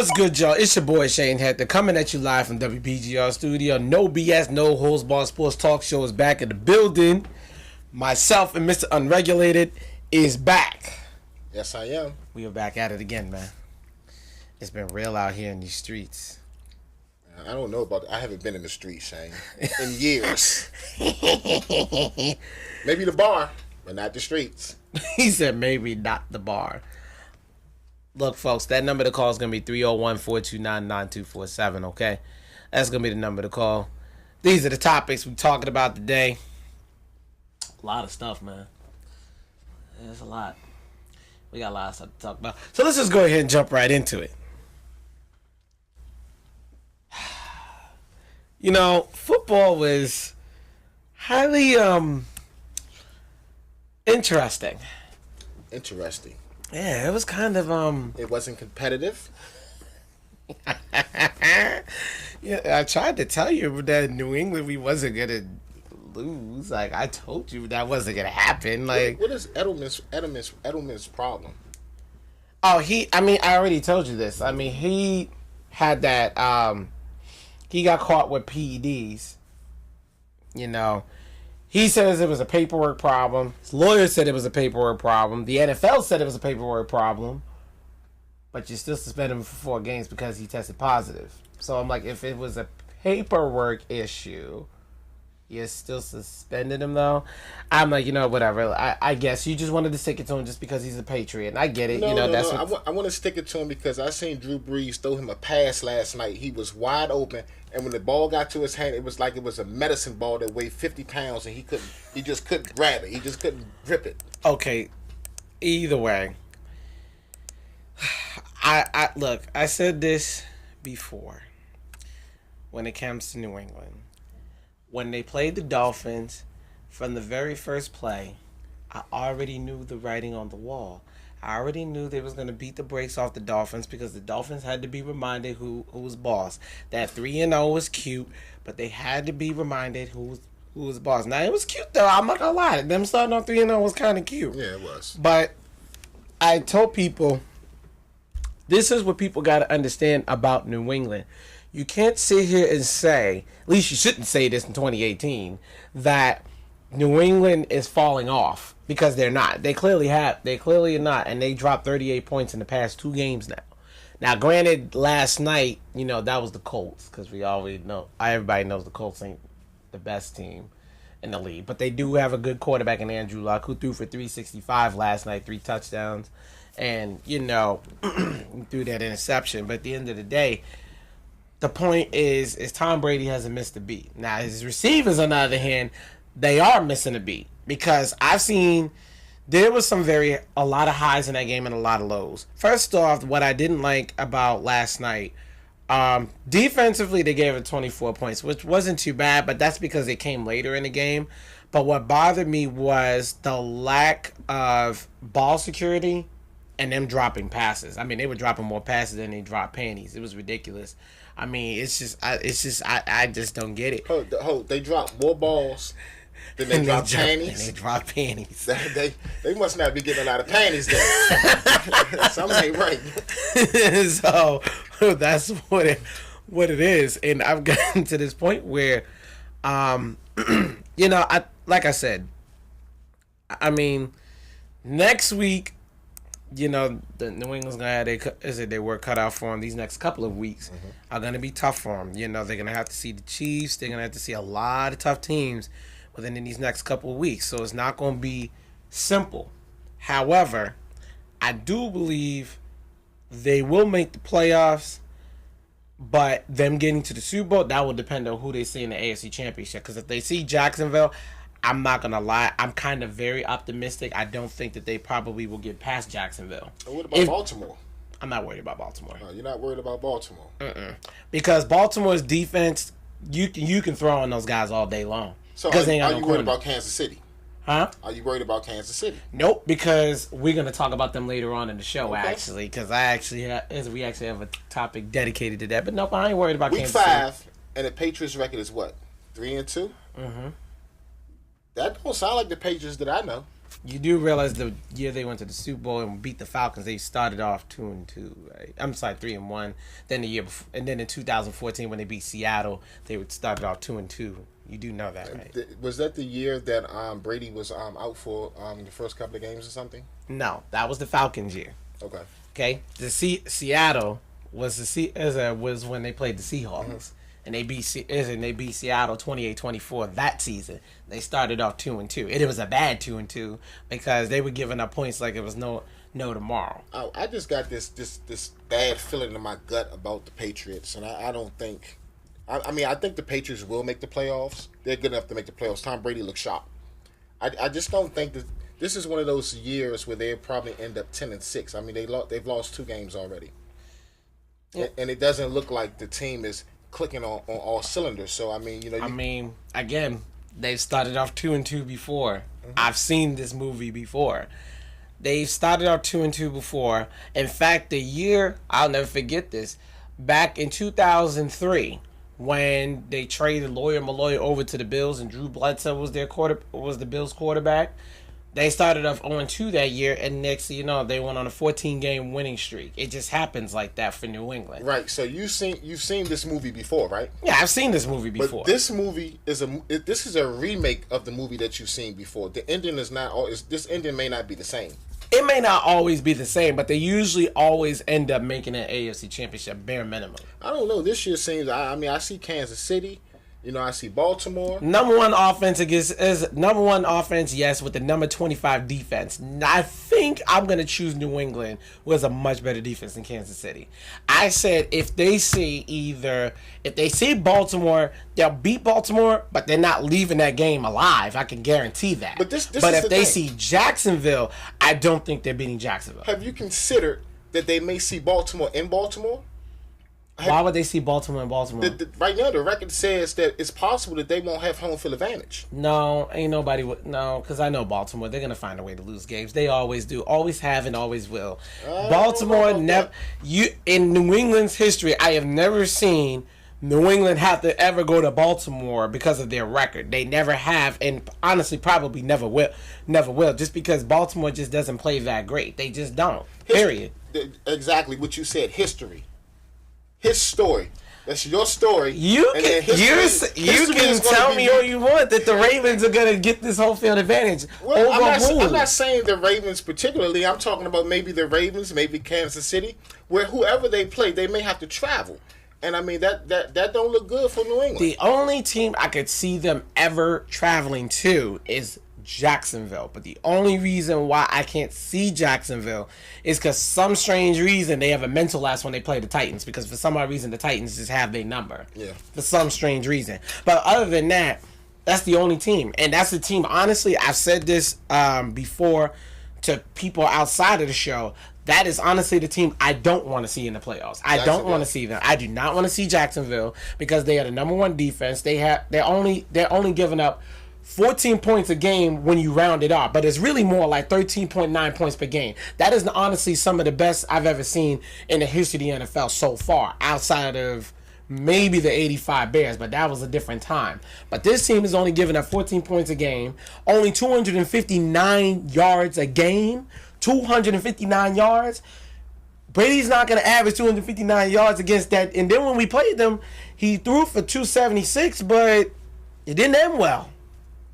What's good, y'all? It's your boy Shane Hector coming at you live from WPGR Studio. No BS, no holds barred sports talk show is back in the building. Myself and Mr. Unregulated is back. Yes, I am. We are back at it again, man. It's been real out here in these streets. I don't know about that. I haven't been in the street, Shane, in years. Maybe the bar, but not the streets. He said maybe not the bar. Look, folks, that number to call is going to be 301-429-9247, okay? That's going to be the number to call. These are the topics we're talking about today. A lot of stuff, man. There's a lot. We got a lot of stuff to talk about. So let's just go ahead and jump right into it. You know, football was highly interesting. Interesting. Yeah, it was kind of It wasn't competitive. Yeah, I tried to tell you that in New England we wasn't gonna lose. Like I told you that wasn't gonna happen. Like what is Edelman's problem? oh, I already told you this. I mean, he had that he got caught with PEDs. You know, he says it was a paperwork problem. His lawyer said it was a paperwork problem. The NFL said it was a paperwork problem. But you still suspend him for 4 games because he tested positive. So I'm like, if it was a paperwork issue, you're still suspending him though. I'm like, you know, whatever. I guess you just wanted to stick it to him just because he's a Patriot. And I get it. No, That's what I want to stick it to him because I seen Drew Brees throw him a pass last night. He was wide open, and when the ball got to his hand, it was like it was a medicine ball that weighed 50 pounds, and he just couldn't grab it. He just couldn't grip it. Okay. Either way, I look. I said this before. When it comes to New England. When they played the Dolphins, from the very first play, I already knew the writing on the wall. I already knew they was going to beat the brakes off the Dolphins because the Dolphins had to be reminded who was boss. That 3-0 was cute, but they had to be reminded who was boss. Now, it was cute, though. I'm not going to lie. Them starting on 3-0 was kind of cute. Yeah, it was. But I told people, this is what people got to understand about New England. You can't sit here and say, at least you shouldn't say this in 2018, that New England is falling off because they're not. They clearly are not, and they dropped 38 points in the past 2 games now. Now, granted, last night, that was the Colts because we already know, everybody knows the Colts ain't the best team in the league, but they do have a good quarterback in Andrew Luck who threw for 365 last night, 3 touchdowns, and threw that interception. But at the end of the day, the point is Tom Brady hasn't missed a beat. Now, his receivers, on the other hand, they are missing a beat because I've seen there was a lot of highs in that game and a lot of lows. First off, what I didn't like about last night, defensively, they gave it 24 points, which wasn't too bad, but that's because it came later in the game. But what bothered me was the lack of ball security and them dropping passes. I mean, they were dropping more passes than they dropped panties. It was ridiculous. I mean, I just don't get it. They dropped more balls than they dropped panties. And they dropped panties. They must not be getting a lot of panties there. Something ain't right. So that's what it is. And I've gotten to this point where, like I said, I mean, next week, the New England's gonna have their work cut out for them. These next couple of weeks are gonna be tough for them. They're gonna have to see the Chiefs. They're gonna have to see a lot of tough teams within these next couple of weeks. So it's not gonna be simple. However, I do believe they will make the playoffs. But them getting to the Super Bowl, that will depend on who they see in the AFC Championship. Because if they see Jacksonville, I'm not going to lie, I'm kind of very optimistic. I don't think that they probably will get past Jacksonville. And what about Baltimore? I'm not worried about Baltimore. You're not worried about Baltimore? Because Baltimore's defense, you can throw on those guys all day long. So are you worried about Kansas City? Huh? Are you worried about Kansas City? Nope, because we're going to talk about them later on in the show, actually. Because we actually have a topic dedicated to that. But nope, I ain't worried about Kansas City. Week 5, and the Patriots record is what? 3-2? Mm-hmm. That don't sound like the Patriots that I know. You do realize the year they went to the Super Bowl and beat the Falcons, they started off 2-2. Right? I'm sorry, 3-1. Then the year before, and then in 2014 when they beat Seattle, they started off 2-2. You do know that, right? Was that the year that Brady was out for the first couple of games or something? No, that was the Falcons year. Okay. Okay, Seattle was was when they played the Seahawks. Mm-hmm. And they beat Seattle 28-24 that season. They started off 2-2. It was a bad 2-2 because they were giving up points like it was no tomorrow. I just got this bad feeling in my gut about the Patriots, and I don't think. I mean, I think the Patriots will make the playoffs. They're good enough to make the playoffs. Tom Brady looks sharp. I just don't think that this is one of those years where they'll probably end up 10-6. I mean, they've lost 2 games already, and it doesn't look like the team is clicking on all cylinders. So I mean, again, they've started off 2-2 before. Mm-hmm. I've seen this movie before. They've started off 2-2 before. In fact, the year, I'll never forget this, back in 2003, when they traded Lawyer Malloy over to the Bills and Drew Bledsoe was the Bills quarterback. They started off 0-2 that year, and next thing you know, they went on a 14-game winning streak. It just happens like that for New England. Right. So you've seen this movie before, right? Yeah, I've seen this movie before. But this movie is a remake of the movie that you've seen before. The ending is not. This ending may not be the same. It may not always be the same, but they usually always end up making an AFC Championship bare minimum. I don't know. This year seems. I see Kansas City. I see Baltimore. Number one offense, yes, with the number 25 defense. I think I'm going to choose New England, who has a much better defense than Kansas City. I said if they see Baltimore, they'll beat Baltimore, but they're not leaving that game alive. I can guarantee that. But if they see Jacksonville, I don't think they're beating Jacksonville. Have you considered that they may see Baltimore in Baltimore? Why would they see Baltimore in Baltimore? Right now, the record says that it's possible that they won't have home field advantage. No, ain't nobody would. No, because I know Baltimore. They're going to find a way to lose games. They always do. Always have and always will. Baltimore never. In New England's history, I have never seen New England have to ever go to Baltimore because of their record. They never have, and honestly, probably never will. Never will, just because Baltimore just doesn't play that great. They just don't. Period. Exactly what you said. History. His story. That's your story. You can tell me all you want that the Ravens are going to get this home field advantage. Well, I'm not saying the Ravens particularly. I'm talking about maybe the Ravens, maybe Kansas City, where whoever they play, they may have to travel. And I mean that don't look good for New England. The only team I could see them ever traveling to is Jacksonville, but the only reason why I can't see Jacksonville is because some strange reason they have a mental lapse when they play the Titans, because for some odd reason the Titans just have their number. Yeah. For some strange reason. But other than that, that's the only team. And that's the team, honestly, I've said this before to people outside of the show, that is honestly the team I don't want to see in the playoffs. I don't want to see them. I do not want to see Jacksonville because they are the number one defense. They're only giving up 14 points a game when you round it off, but it's really more like 13.9 points per game. That is honestly some of the best I've ever seen in the history of the NFL so far, outside of maybe the 85 Bears, but that was a different time. But this team is only giving up 14 points a game, only 259 yards a game, 259 yards. Brady's not going to average 259 yards against that. And then when we played them, he threw for 276, but it didn't end well.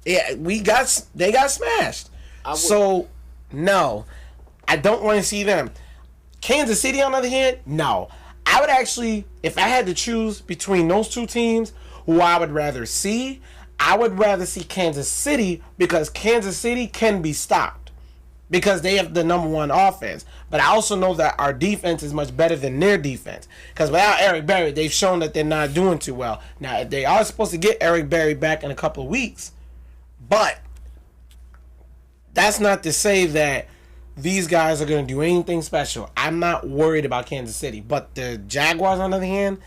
Yeah, they got smashed. So, no, I don't want to see them. Kansas City, on the other hand, no. I would actually, if I had to choose between those two teams, who I would rather see, I would rather see Kansas City because Kansas City can be stopped because they have the number one offense. But I also know that our defense is much better than their defense because without Eric Berry, they've shown that they're not doing too well. Now, they are supposed to get Eric Berry back in a couple of weeks. But that's not to say that these guys are going to do anything special. I'm not worried about Kansas City. But the Jaguars, on the other hand,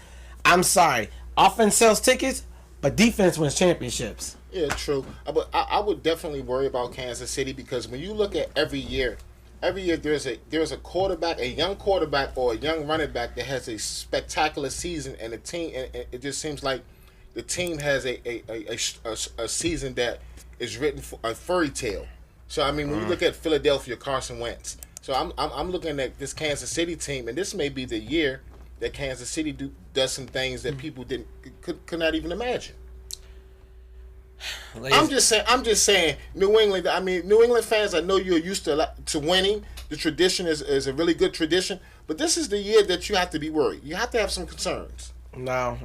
I'm sorry. Offense sells tickets, but defense wins championships. Yeah, true. But I would definitely worry about Kansas City because when you look at every year there's a quarterback, a young quarterback or a young running back that has a spectacular season, and the team, and it just seems like the team has a season that is written for a fairy tale. So I mean, when we look at Philadelphia, Carson Wentz. So I'm looking at this Kansas City team, and this may be the year that Kansas City does some things that people could not even imagine. I'm just saying, New England. I mean, New England fans. I know you're used to winning. The tradition is a really good tradition, but this is the year that you have to be worried. You have to have some concerns. No,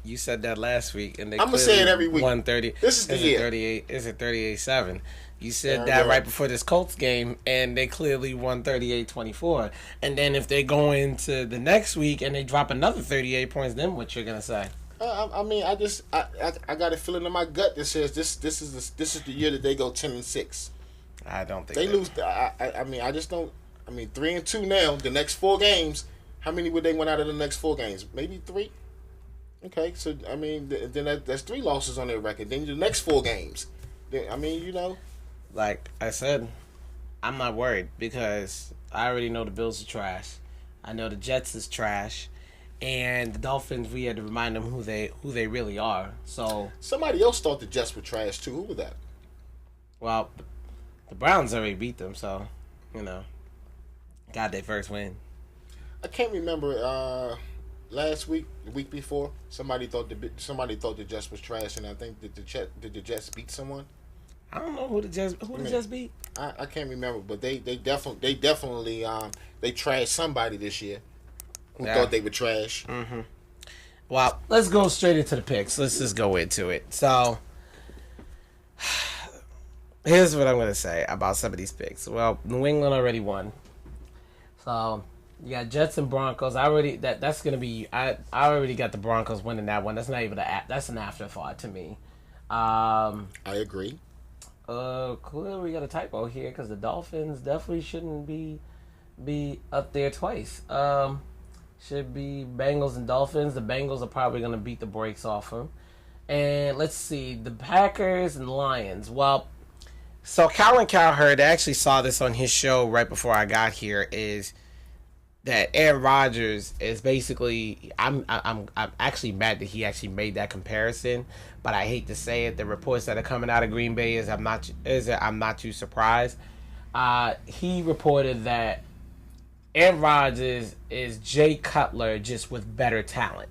you said that last week, and I'm gonna say it every week. 130. This is the year. 38. Is it 38-7? You said that right before this Colts game, and they clearly won 38-24. And then if they go into the next week and they drop another 38 points, then what you're gonna say? I mean, I got a feeling in my gut that says this is the year that they go 10-6. I don't think they lose. I mean, I just don't. I mean, 3-2 now. The next 4 games. How many would they win out of the next 4 games? Maybe 3. Okay, so I mean, then that's 3 losses on their record. Then the next 4 games. I mean, you know. Like I said, I'm not worried because I already know the Bills are trash. I know the Jets is trash, and the Dolphins. We had to remind them who they really are. So somebody else thought the Jets were trash too. Who was that? Well, the Browns already beat them, so you know, got their first win. I can't remember last week, the week before. Somebody thought the Jets was trash, and I think did the Jets beat someone? I don't know who the Jets beat. I can't remember, but they definitely they trashed somebody this year who thought they were trash. Mm-hmm. Well, let's go straight into the picks. Let's just go into it. So, here's what I'm going to say about some of these picks. Well, New England already won. So, you got Jets and Broncos. That's going to be I already got the Broncos winning that one. That's not even that's an afterthought to me. I agree. Clearly we got a typo here because the Dolphins definitely shouldn't be up there twice. Should be Bengals and Dolphins. The Bengals are probably going to beat the brakes off them. And let's see, the Packers and Lions. Well, so Colin Cowherd actually saw this on his show right before I got here. Is that Aaron Rodgers is basically? I'm actually mad that he actually made that comparison, but I hate to say it. The reports that are coming out of Green Bay I'm not too surprised. He reported that Aaron Rodgers is Jay Cutler just with better talent.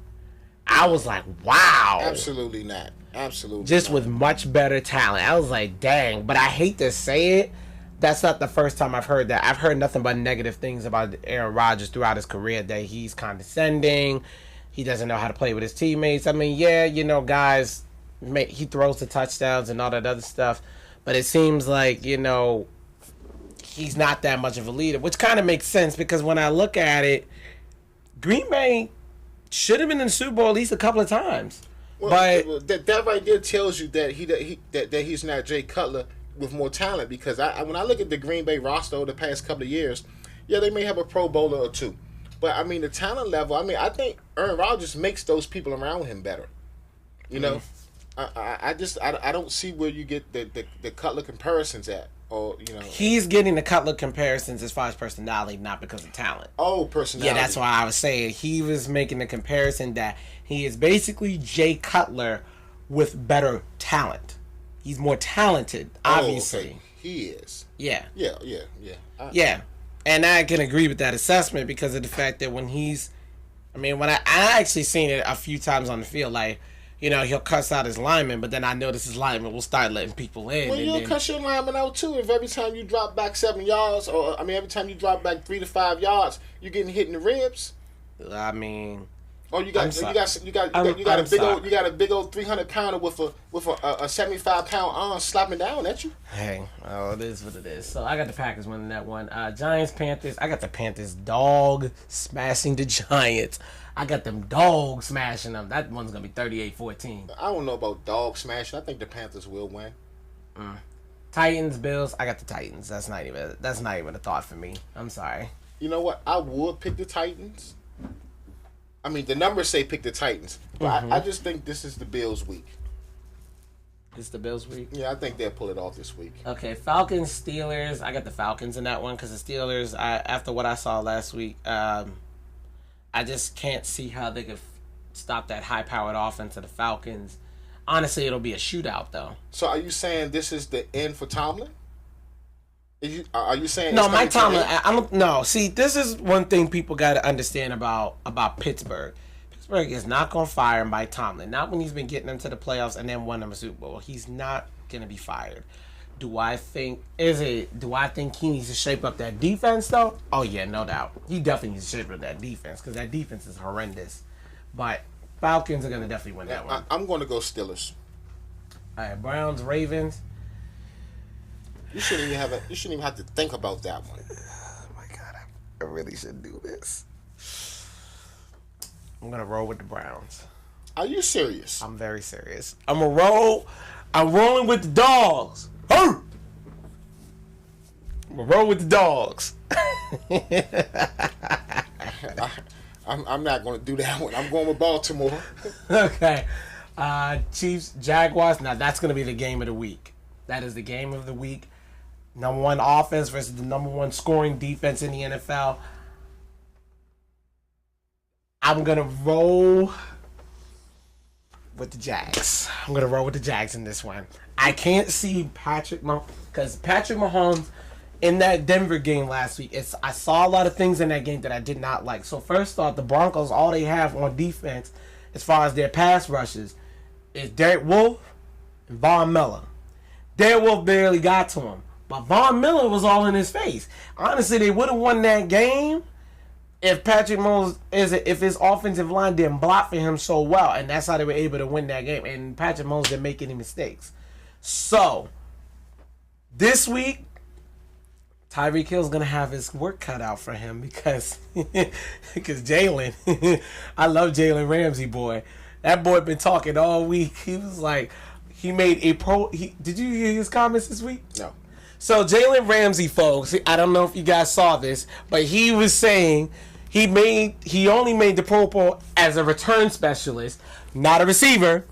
I was like, wow. Absolutely not. Absolutely just not. With much better talent. I was like, dang. But I hate to say it. That's not the first time I've heard that. I've heard nothing but negative things about Aaron Rodgers throughout his career, that he's condescending. He doesn't know how to play with his teammates. I mean, yeah, you know, guys, he throws the touchdowns and all that other stuff. But it seems like, you know, he's not that much of a leader, which kind of makes sense because when I look at it, Green Bay should have been in the Super Bowl at least a couple of times. Well, that right there tells you that he's not Jay Cutler with more talent, because when I look at the Green Bay roster over the past couple of years, yeah, they may have a Pro Bowler or two, but I mean the talent level. I mean, I think Aaron Rodgers makes those people around him better. You know, I don't see where you get the Cutler comparisons at, or you know. He's getting the Cutler comparisons as far as personality, not because of talent. Oh, personality. Yeah, that's why I was saying he was making the comparison that he is basically Jay Cutler with better talent. He's more talented, obviously. Oh, okay. He is. Yeah. Yeah. Yeah. And I can agree with that assessment because of the fact that when I actually seen it a few times on the field, like, you know, he'll cuss out his lineman, but then I notice his lineman will start letting people in. Well, you'll cuss your lineman out too if every time you drop back 7 yards, every time you drop back 3 to 5 yards, you're getting hit in the ribs. I mean, oh, you got a big old 300-pounder with a 75-pound arm slapping down at you. Hey, it is what it is. So I got the Packers winning that one. Giants, Panthers. I got the Panthers dog smashing the Giants. I got them dogs smashing them. That one's gonna be 38-14. I don't know about dog smashing. I think the Panthers will win. Titans, Bills. I got the Titans. That's not even a thought for me. I'm sorry. You know what? I would pick the Titans. I mean, the numbers say pick the Titans, but I just think this is the Bills' week. It's the Bills' week? Yeah, I think they'll pull it off this week. Okay, Falcons, Steelers. I got the Falcons in that one because the Steelers, after what I saw last week, I just can't see how they could stop that high-powered offense of the Falcons. Honestly, it'll be a shootout, though. So are you saying this is the end for Tomlin? Are you saying No, it's Mike coming Tomlin. today? I don't. No, see, this is one thing people got to understand about Pittsburgh. Pittsburgh is not going to fire Mike Tomlin. Not when he's been getting them to the playoffs and then won them a Super Bowl. He's not going to be fired. Do I think he needs to shape up that defense though? Oh yeah, no doubt. He definitely needs to shape up that defense because that defense is horrendous. But Falcons are going to definitely win that one. I'm going to go Steelers. All right, Browns, Ravens. You shouldn't even have to think about that one. Oh my God, I really should do this. I'm gonna roll with the Browns. Are you serious? I'm very serious. I'm rolling with the dogs. I'm gonna roll with the dogs. I'm not going to do that one. I'm going with Baltimore. Okay. Chiefs, Jaguars. Now that's gonna be the game of the week. That is the game of the week. Number one offense versus the number one scoring defense in the NFL. I'm going to roll with the Jags. I'm going to roll with the Jags in this one. I can't see Patrick Mahomes because Patrick Mahomes in that Denver game last week, I saw a lot of things in that game that I did not like. So first off, the Broncos, all they have on defense as far as their pass rushes is Derek Wolfe and Von Miller. Derek Wolfe barely got to him. But Von Miller was all in his face. Honestly, they would have won that game if Patrick Mahomes if his offensive line didn't block for him so well, and that's how they were able to win that game. And Patrick Mahomes didn't make any mistakes. So this week, Tyreek Hill's gonna have his work cut out for him because Jalen, I love Jalen Ramsey, boy. That boy been talking all week. He was like, he made a did you hear his comments this week? No. So Jalen Ramsey, folks, I don't know if you guys saw this, but he was saying he only made the Pro Bowl as a return specialist, not a receiver,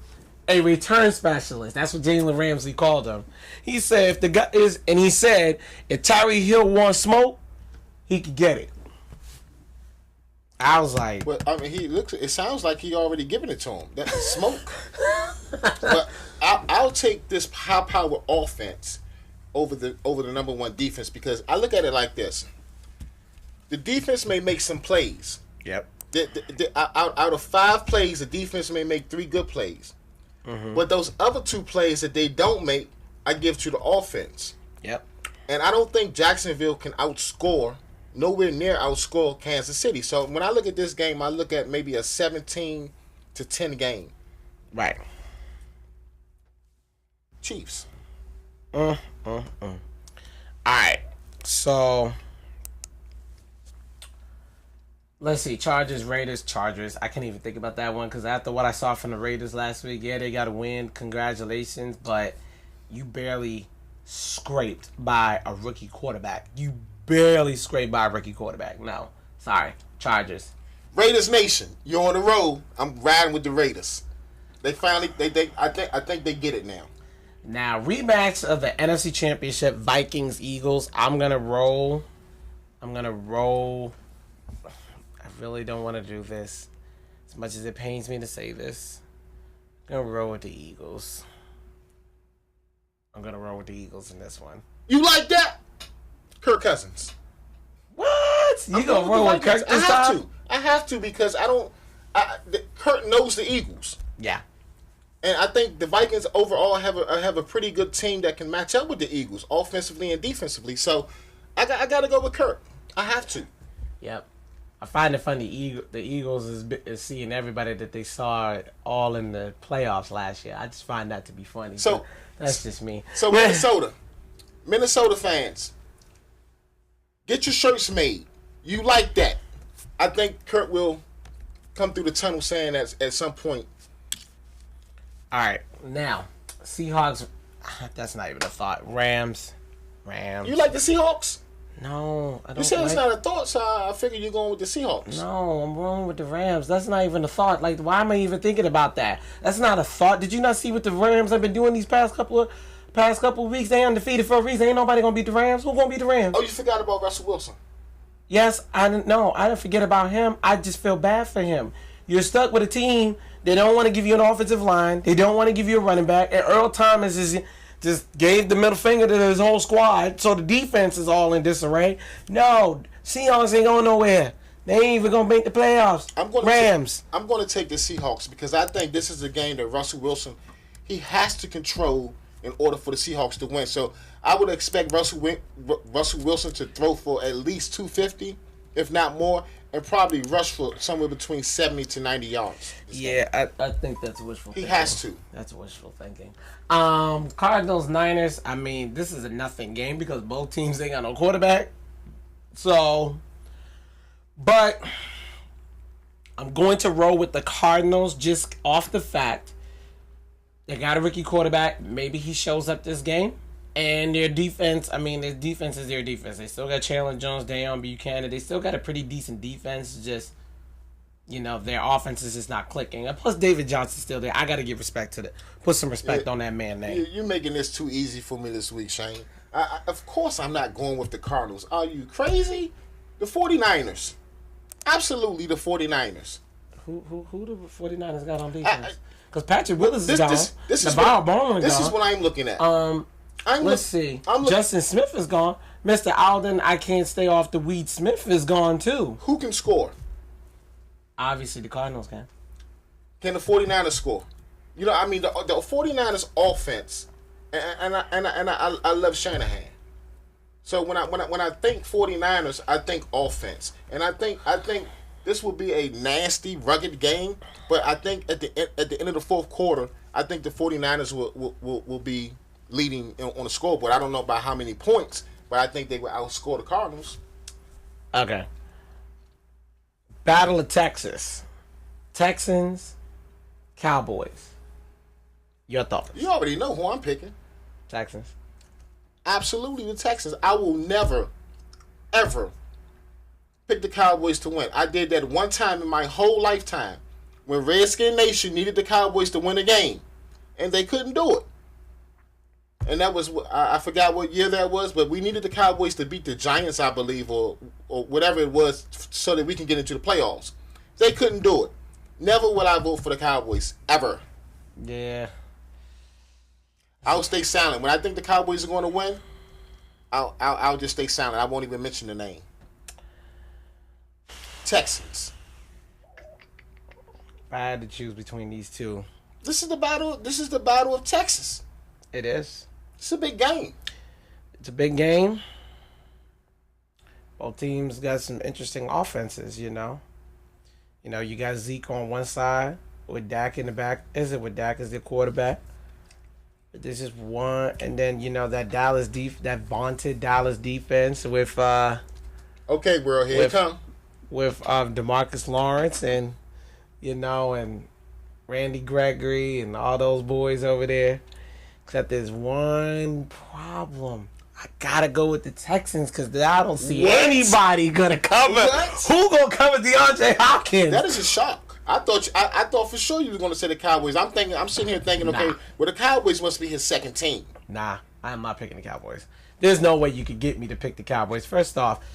a return specialist. That's what Jalen Ramsey called him. He said if the guy is, and he said if Tyreek Hill wants smoke, he could get it. I was like, well, I mean, it sounds like he already given it to him. That's smoke. But I'll take this high-powered offense over the number one defense because I look at it like this: the defense may make some plays. yep, Out of 5 plays, the defense may make 3 good plays. Mm-hmm. But those other 2 plays that they don't make, I give to the offense. yep. And I don't think Jacksonville can nowhere near outscore Kansas City. So when I look at this game, I look at maybe a 17-10 game. Right. Chiefs. All right. So let's see. Chargers, Raiders, Chargers. I can't even think about that one because after what I saw from the Raiders last week, yeah, they got to win. Congratulations, but you barely scraped by a rookie quarterback. You barely scraped by a rookie quarterback. No, sorry, Chargers. Raiders Nation, you're on the road. I'm riding with the Raiders. They finally, I think they get it now. Now, rematch of the NFC Championship, Vikings, Eagles. I'm going to roll. I really don't want to do this. As much as it pains me to say this. I'm going to roll with the Eagles. I'm going to roll with the Eagles in this one. You like that? Kirk Cousins. What? You going to roll with Kirk this time? I have to because Kirk knows the Eagles. Yeah. And I think the Vikings overall have a pretty good team that can match up with the Eagles offensively and defensively. So I got to go with Kirk. I have to. Yep. I find it funny the Eagles is seeing everybody that they saw all in the playoffs last year. I just find that to be funny. So that's just me. So Minnesota fans, get your shirts made. You like that? I think Kirk will come through the tunnel saying that at some point. All right, now Seahawks. That's not even a thought. Rams. You like the Seahawks? No, I don't. You said it's not a thought, so I figured you're going with the Seahawks. No, I'm rolling with the Rams. That's not even a thought. Like, why am I even thinking about that? That's not a thought. Did you not see what the Rams have been doing these past couple of weeks? They undefeated for a reason. Ain't nobody gonna beat the Rams. Who gonna beat the Rams? Oh, you forgot about Russell Wilson. Yes, I didn't know. I didn't forget about him. I just feel bad for him. You're stuck with a team. They don't want to give you an offensive line. They don't want to give you a running back. And Earl Thomas is just gave the middle finger to his whole squad, so the defense is all in disarray. No, Seahawks ain't going nowhere. They ain't even gonna make the playoffs. Rams. I'm going to take the Seahawks because I think this is a game that Russell Wilson, he has to control in order for the Seahawks to win. So I would expect Russell Wilson to throw for at least 250, if not more, and probably rush for somewhere between 70 to 90 yards. Yeah, I think that's wishful thinking. He has to. That's wishful thinking. Cardinals, Niners, I mean, this is a nothing game because both teams ain't got no quarterback. So, but I'm going to roll with the Cardinals just off the fact they got a rookie quarterback. Maybe he shows up this game. And their defense, I mean, their defense is their defense. They still got Chandler Jones, Deion Buchanan. They still got a pretty decent defense. Just, you know, their offense is just not clicking. And plus, David Johnson's still there. I got to give respect to put some respect on that man name. You're making this too easy for me this week, Shane. Of course I'm not going with the Cardinals. Are you crazy? The 49ers. Absolutely the 49ers. Who the 49ers got on defense? Because Patrick Willis is gone. This is what I'm looking at. Let's see. Justin Smith is gone. Mr. Alden, I can't stay off the weed. Smith is gone too. Who can score? Obviously, the Cardinals can. Can the 49ers score? You know, I mean, the 49ers offense, and I love Shanahan. So when I think 49ers, I think offense, and I think this will be a nasty, rugged game. But I think at the end of the fourth quarter, I think the 49ers will be leading on the scoreboard. I don't know about how many points, but I think they will outscore the Cardinals. Okay. Battle of Texas. Texans, Cowboys. Your thoughts? You already know who I'm picking. Texans. Absolutely the Texans. I will never, ever pick the Cowboys to win. I did that one time in my whole lifetime when Redskin Nation needed the Cowboys to win a game, and they couldn't do it. And that was, I forgot what year that was, but we needed the Cowboys to beat the Giants, I believe, or whatever it was, so that we can get into the playoffs. They couldn't do it. Never will I vote for the Cowboys, ever. Yeah. I'll stay silent. When I think the Cowboys are going to win, I'll just stay silent. I won't even mention the name. Texans. If I had to choose between these two. This is the battle of Texas. It is. It's a big game. It's a big game. Both teams got some interesting offenses, you know. You know, you got Zeke on one side with Dak in the back. With Dak as the quarterback? But this is one, and then you know that vaunted Dallas defense with okay, bro, here it come. With DeMarcus Lawrence and and Randy Gregory and all those boys over there. Except there's one problem. I gotta go with the Texans because I don't see anybody gonna cover. What? Who gonna cover DeAndre Hopkins? That is a shock. I thought for sure you were gonna say the Cowboys. I'm sitting here thinking, okay, well the Cowboys must be his second team. Nah, I am not picking the Cowboys. There's no way you could get me to pick the Cowboys. First off,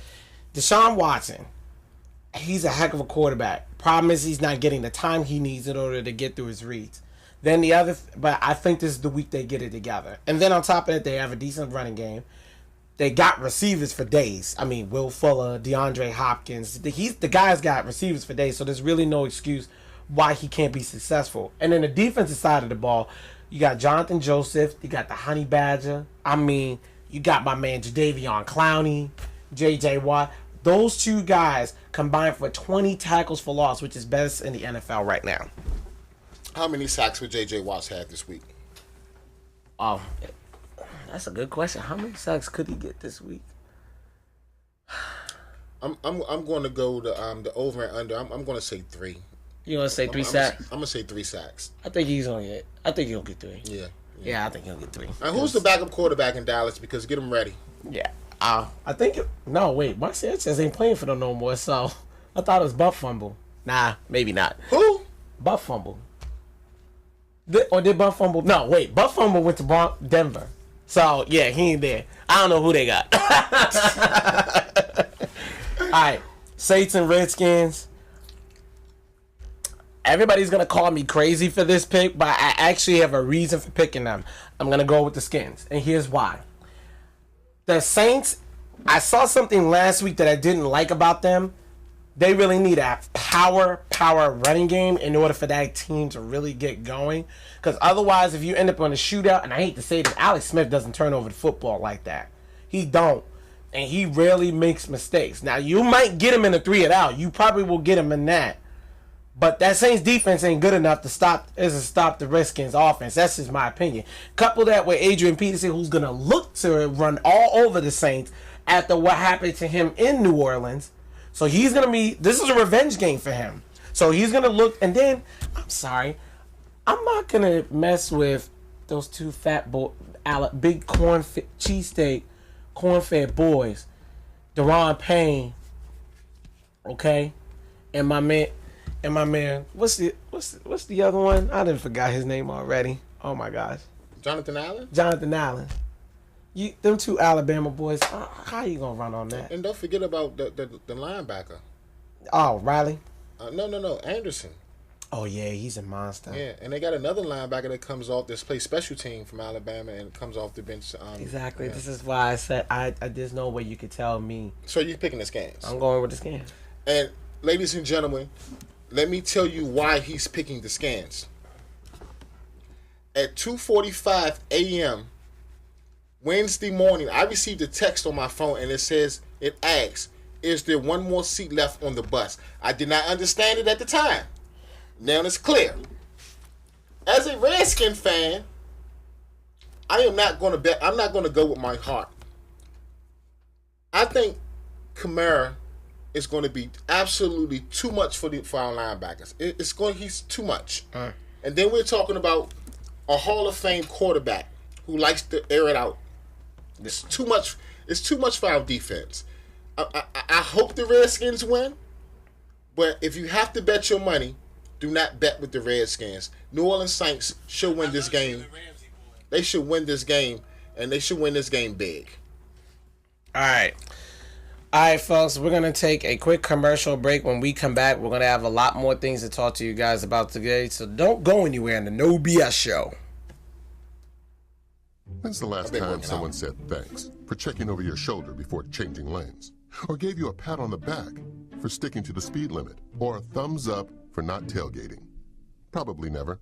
Deshaun Watson, he's a heck of a quarterback. Problem is he's not getting the time he needs in order to get through his reads. Then but I think this is the week they get it together. And then on top of it, they have a decent running game. They got receivers for days. I mean, Will Fuller, DeAndre Hopkins. The guy's got receivers for days, so there's really no excuse why he can't be successful. And then the defensive side of the ball, you got Jonathan Joseph, you got the Honey Badger. I mean, you got my man Jadeveon Clowney, J.J. Watt. Those two guys combined for 20 tackles for loss, which is best in the NFL right now. How many sacks would J.J. Watt have this week? Oh, that's a good question. How many sacks could he get this week? I'm going to go the over and under. I'm going to say 3. You want to say 3 sacks? I'm going to say 3 sacks. I think he'll get 3. Yeah. Yeah, I think he'll get 3. And who's the backup quarterback in Dallas? Because get him ready. Yeah. I think Mark Sanchez ain't playing for them no more. So I thought it was Buff Fumble. Nah, maybe not. Who? Buff Fumble. Did Buff Fumble? No, wait. Buff Fumble went to Denver. So, yeah, he ain't there. I don't know who they got. All right. Saints and Redskins. everybody's gonna call me crazy for this pick, but I actually have a reason for picking them. I'm gonna go with the Skins, and here's why. The Saints, I saw something last week that I didn't like about them. They really need a power running game in order for that team to really get going. Because otherwise, if you end up on a shootout, and I hate to say this, Alex Smith doesn't turn over the football like that. He don't. And he rarely makes mistakes. Now, you might get him in a 3-and-out. You probably will get him in that. But that Saints defense ain't good enough to stop the Redskins offense. That's just my opinion. Couple that with Adrian Peterson, who's going to look to run all over the Saints after what happened to him in New Orleans. So he's going to be, this is a revenge game for him. So he's going to look, and then, I'm sorry, I'm not going to mess with those two big cheesesteak, corn-fed boys, Deron Payne, okay, and my man, what's the other one? I didn't forgot his name already. Oh my gosh, Jonathan Allen. Them two Alabama boys. How you gonna run on that? And don't forget about the linebacker. Oh, Riley. No, Anderson. Oh yeah, he's a monster. Yeah, and they got another linebacker that comes off this plays special team from Alabama and comes off the bench. Exactly. Yeah. This is why I said there's no way you could tell me. So you're picking the Skins. I'm going with the Skins. And ladies and gentlemen, let me tell you why he's picking the Skins. At 2:45 a.m. Wednesday morning, I received a text on my phone and it asks, is there one more seat left on the bus? I did not understand it at the time. Now it's clear. As a Redskin fan, I am not going to bet. I'm not going to go with my heart. I think Kamara is going to be absolutely too much for our linebackers. He's too much. And then we're talking about a Hall of Fame quarterback who likes to air it out. It's too much. It's too much for our defense. I hope the Redskins win, but if you have to bet your money, do not bet with the Redskins. New Orleans Saints should win this game. They should win this game, and they should win this game big. All right, folks, we're going to take a quick commercial break. When we come back, we're going to have a lot more things to talk to you guys about today, so don't go anywhere in the No BS Show. When's the last time someone said thanks for checking over your shoulder before changing lanes? Or gave you a pat on the back for sticking to the speed limit? Or a thumbs up for not tailgating? Probably never.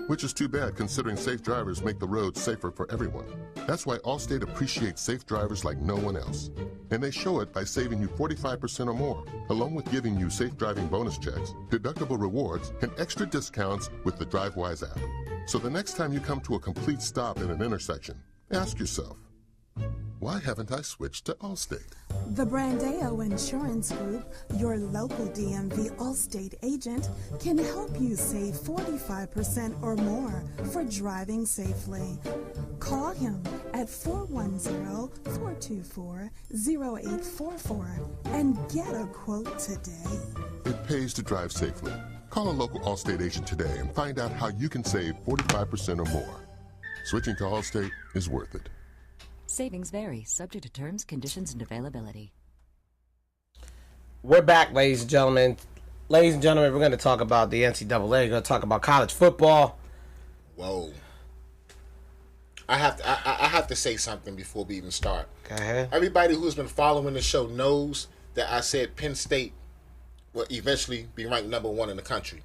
Which is too bad, considering safe drivers make the roads safer for everyone. That's why Allstate appreciates safe drivers like no one else. And they show it by saving you 45% or more, along with giving you safe driving bonus checks, deductible rewards, and extra discounts with the DriveWise app. So the next time you come to a complete stop in an intersection, ask yourself, why haven't I switched to Allstate? The Brandeo Insurance Group, your local DMV Allstate agent, can help you save 45% or more for driving safely. Call him at 410-424-0844 and get a quote today. It pays to drive safely. Call a local Allstate agent today and find out how you can save 45% or more. Switching to Allstate is worth it. Savings vary, subject to terms, conditions, and availability. We're back, ladies and gentlemen. Ladies and gentlemen, we're going to talk about the NCAA. We're going to talk about college football. Whoa. I have to say something before we even start. Go ahead. Everybody who's been following the show knows that I said Penn State will eventually be ranked number 1 in the country.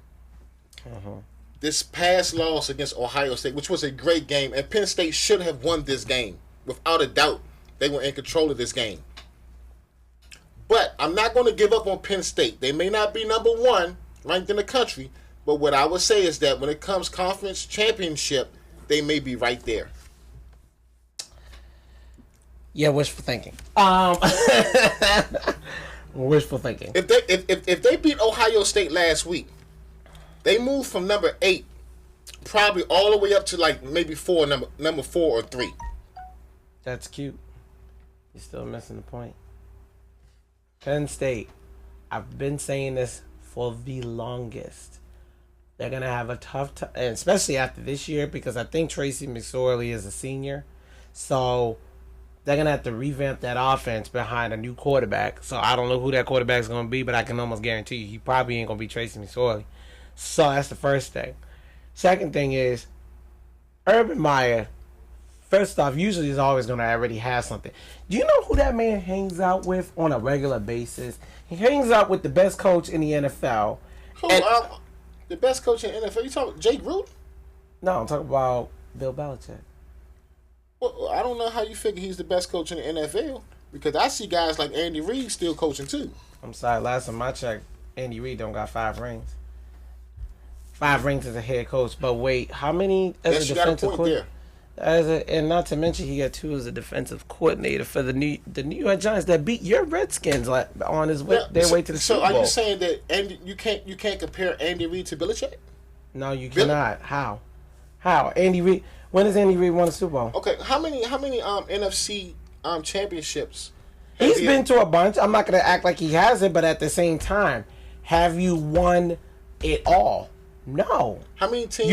This past loss against Ohio State, which was a great game, and Penn State should have won this game. Without a doubt, they were in control of this game. But I'm not going to give up on Penn State. They may not be number 1 ranked in the country, but what I would say is that when it comes conference championship, they may be right there. Yeah, wishful thinking. Wishful thinking. If they beat Ohio State last week, they moved from number 8 probably all the way up to like maybe number 4 or 3. That's cute. You're still missing the point. Penn State, I've been saying this for the longest. They're going to have a tough time, and especially after this year, because I think Tracy McSorley is a senior. So they're going to have to revamp that offense behind a new quarterback. So I don't know who that quarterback is going to be, but I can almost guarantee you he probably ain't going to be Tracy McSorley. So that's the first thing. Second thing is, Urban Meyer, first off, usually is always going to already have something. Do you know who that man hangs out with on a regular basis? He hangs out with the best coach in the NFL. Who? The best coach in the NFL? You talking Jay Gruden? No, I'm talking about Bill Belichick. Well, I don't know how you figure he's the best coach in the NFL, because I see guys like Andy Reid still coaching too. I'm sorry, last time I checked, Andy Reid don't got 5 rings. 5 rings as a head coach, but wait, how many as a defensive coordinator? And not to mention, he got 2 as a defensive coordinator for the New York Giants that beat your Redskins on his way their way to the Super Bowl. So are you saying that you can't compare Andy Reid to Belichick? No, you cannot. How? Andy Reid? When has Andy Reid won a Super Bowl? Okay, how many NFC championships? He's been to a bunch. I'm not going to act like he hasn't, but at the same time, have you won it all? No. How many teams?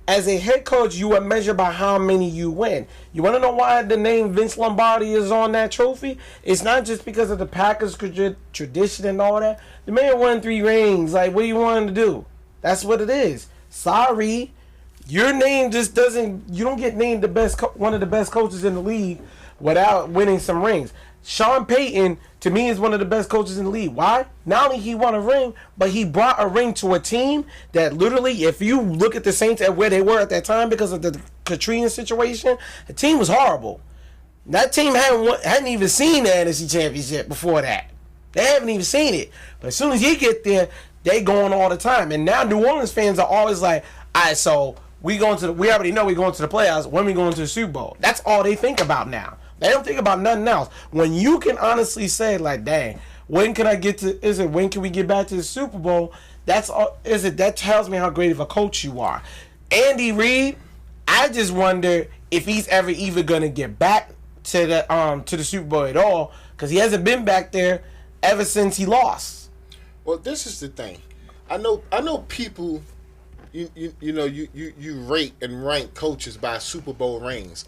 As a head coach, you are measured by how many you win. You want to know why the name Vince Lombardi is on that trophy? It's not just because of the Packers tradition and all that. The man won 3 rings. Like, what do you want him to do? That's what it is. Sorry. Your name just doesn't... You don't get named one of the best coaches in the league without winning some rings. Sean Payton, to me, is one of the best coaches in the league. Why? Not only he won a ring, but he brought a ring to a team that literally, if you look at the Saints at where they were at that time because of the Katrina situation, the team was horrible. That team hadn't even seen the NFC Championship before that. They haven't even seen it. But as soon as he get there, they going all the time. And now New Orleans fans are always like, all right, so we already know we're going to the playoffs. When we going to the Super Bowl? That's all they think about now. They don't think about nothing else. When you can honestly say, like, dang, when can we get back to the Super Bowl? That tells me how great of a coach you are. Andy Reid, I just wonder if he's ever even gonna get back to the Super Bowl at all, because he hasn't been back there ever since he lost. Well, this is the thing. I know people you rate and rank coaches by Super Bowl rings.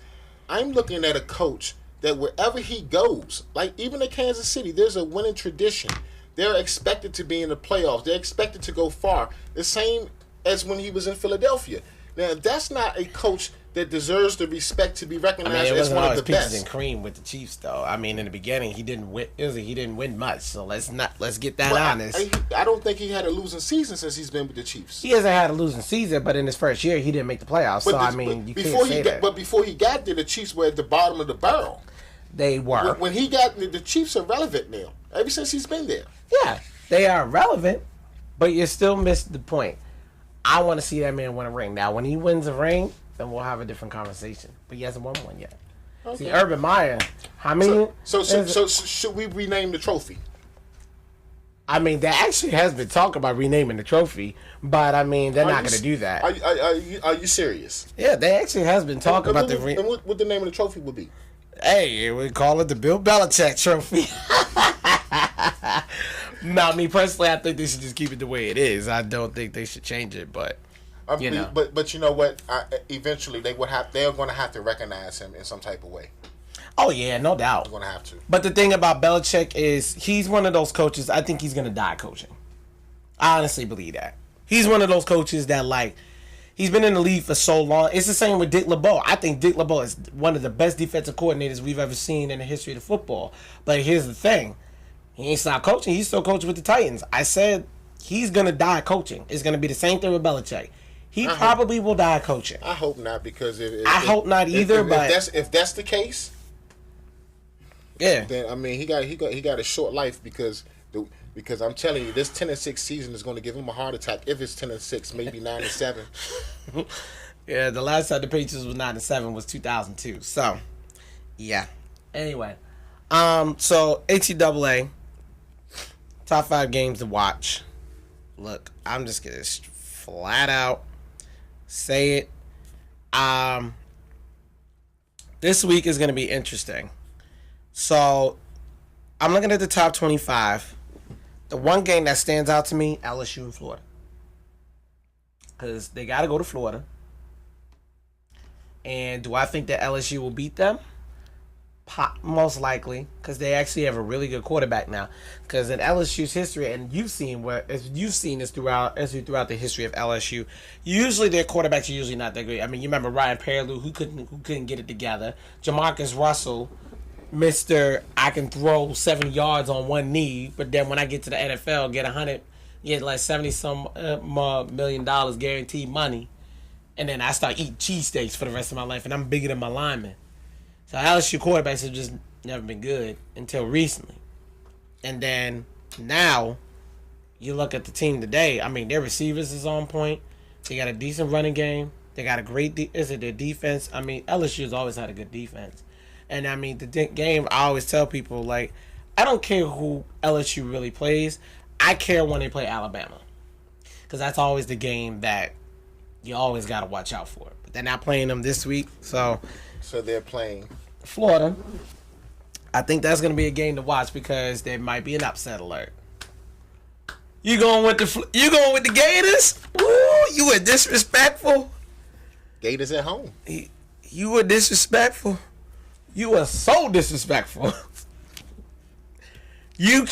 I'm looking at a coach that wherever he goes, like even at Kansas City, there's a winning tradition. They're expected to be in the playoffs. They're expected to go far. The same as when he was in Philadelphia. Now, that's not a coach that deserves the respect to be recognized as one of the best. Peaches and cream with the Chiefs, though. I mean, in the beginning, he didn't win much. So let's get that honest. I don't think he had a losing season since he's been with the Chiefs. He hasn't had a losing season, but in his first year, he didn't make the playoffs. You can't say that. But before he got there, the Chiefs were at the bottom of the barrel. They were. When he got there, the Chiefs are relevant now. Ever since he's been there. Yeah, they are relevant, but you still missed the point. I want to see that man win a ring. Now, when he wins a ring, then we'll have a different conversation. But he hasn't won one yet. Okay. See, Urban Meyer, how many? So should we rename the trophy? I mean, there actually has been talk about renaming the trophy, but I mean, they're not going to do that. Are you serious? Yeah, there actually has been talk about what the name of the trophy would be? Hey, we call it the Bill Belichick Trophy. Now, me personally, I think they should just keep it the way it is. I don't think they should change it, but you know. But you know what? Eventually, they're going to have to recognize him in some type of way. Oh yeah, no doubt. They're going to have to. But the thing about Belichick is he's one of those coaches. I think he's going to die coaching. I honestly believe that. He's one of those coaches that he's been in the league for so long. It's the same with Dick LeBeau. I think Dick LeBeau is one of the best defensive coordinators we've ever seen in the history of football. But here's the thing. He ain't stopped coaching. He's still coaching with the Titans. I said he's going to die coaching. It's going to be the same thing with Belichick. He probably will die coaching. I hope not, because I hope not either. If that's the case, yeah. Then I mean he got a short life because I'm telling you, this 10-6 season is going to give him a heart attack. If it's 10-6, maybe 9-7. Yeah, the last time the Patriots was 9-7 was 2002. So, yeah. Anyway, so ATAA. Top 5 games to watch. Look, I'm just gonna flat out say it. This week is gonna be interesting. So I'm looking at the top 25. The one game that stands out to me, LSU and Florida, because they got to go to Florida. And do I think that LSU will beat them? Most likely, because they actually have a really good quarterback now. Because in LSU's history, and you've seen this throughout the history of LSU, usually their quarterbacks are usually not that great. I mean, you remember Ryan Perrilloux, who couldn't get it together. Jamarcus Russell, Mr. I can throw 70 yards on one knee, but then when I get to the NFL, get like $70 million guaranteed money, and then I start eating cheesesteaks for the rest of my life, and I'm bigger than my lineman. So LSU quarterbacks have just never been good until recently. And then now you look at the team today. I mean, their receivers is on point. They got a decent running game. They got a great their defense. I mean, LSU's always had a good defense. And I mean, the game, I always tell people, like, I don't care who LSU really plays. I care when they play Alabama. Because that's always the game that you always got to watch out for. But they're not playing them this week, so they're playing Florida. I think that's going to be a game to watch because there might be an upset alert. You going with the Gators? Ooh, you were disrespectful. Gators at home. You were disrespectful. You were so disrespectful. You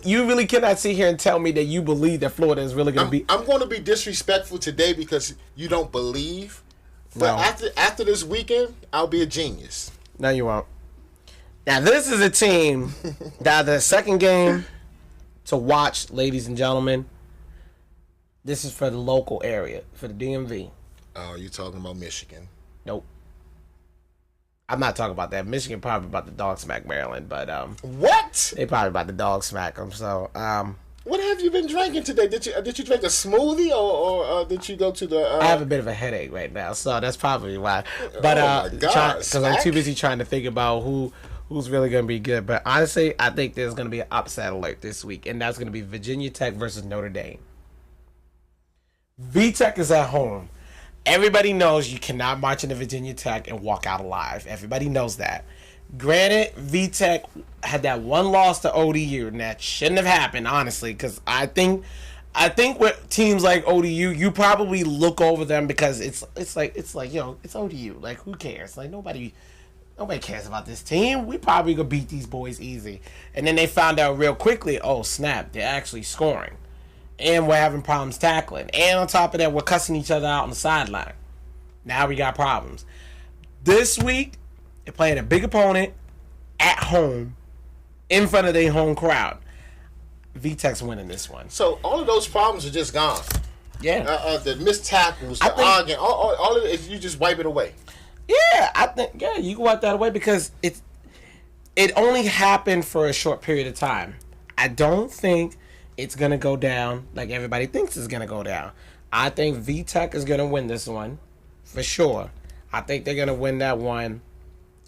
really cannot sit here and tell me that you believe that Florida is really going to be. I'm going to be disrespectful today because you don't believe. But after this weekend, I'll be a genius. No, you won't. Now, this is a team that the second game to watch, ladies and gentlemen. This is for the local area, for the DMV. Oh, you're talking about Michigan. Nope. I'm not talking about that. Michigan probably about to dog smack Maryland, but what? They probably about to dog smack them. So what have you been drinking today? Did you drink a smoothie or did you go to the? I have a bit of a headache right now, so that's probably why. But because I'm too busy trying to think about who's really going to be good. But honestly, I think there's going to be an upset alert this week, and that's going to be Virginia Tech versus Notre Dame. VTech is at home. Everybody knows you cannot march into Virginia Tech and walk out alive. Everybody knows that. Granted, VTech had that one loss to ODU, and that shouldn't have happened, honestly, because I think with teams like ODU, you probably look over them because it's like it's ODU. Like, who cares? Like, nobody cares about this team. We probably gonna beat these boys easy. And then they found out real quickly, oh snap, they're actually scoring. And we're having problems tackling. And on top of that, we're cussing each other out on the sideline. Now we got problems. This week, they're playing a big opponent at home in front of their home crowd. VTech's winning this one. So all of those problems are just gone. Yeah. The missed tackles, the arguing, all of it, you just wipe it away. Yeah, I think you can wipe that away because it only happened for a short period of time. I don't think it's going to go down like everybody thinks it's going to go down. I think VTech is going to win this one for sure. I think they're going to win that one.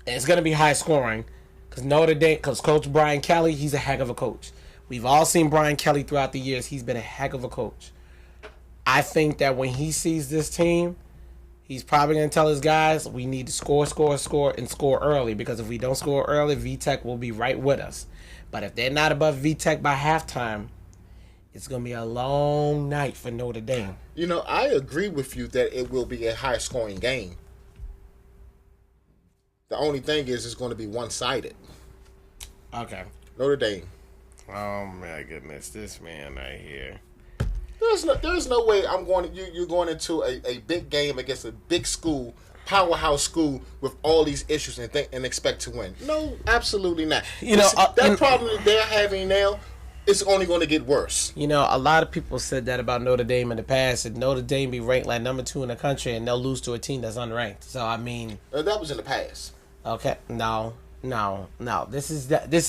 And it's going to be high scoring because Coach Brian Kelly, he's a heck of a coach. We've all seen Brian Kelly throughout the years. He's been a heck of a coach. I think that when he sees this team, he's probably going to tell his guys, we need to score, and score early. Because if we don't score early, VTech will be right with us. But if they're not above VTech by halftime, it's going to be a long night for Notre Dame. You know, I agree with you that it will be a high-scoring game. The only thing is it's going to be one-sided. Okay. Notre Dame. Oh, my goodness. This man right here. There's no way you're going into a big game against a big school, powerhouse school with all these issues and expect to win. No, absolutely not. That problem that they're having now, it's only going to get worse. You know, a lot of people said that about Notre Dame in the past. That Notre Dame be ranked like number 2 in the country and they'll lose to a team that's unranked. So, I mean... that was in the past. Okay. No. This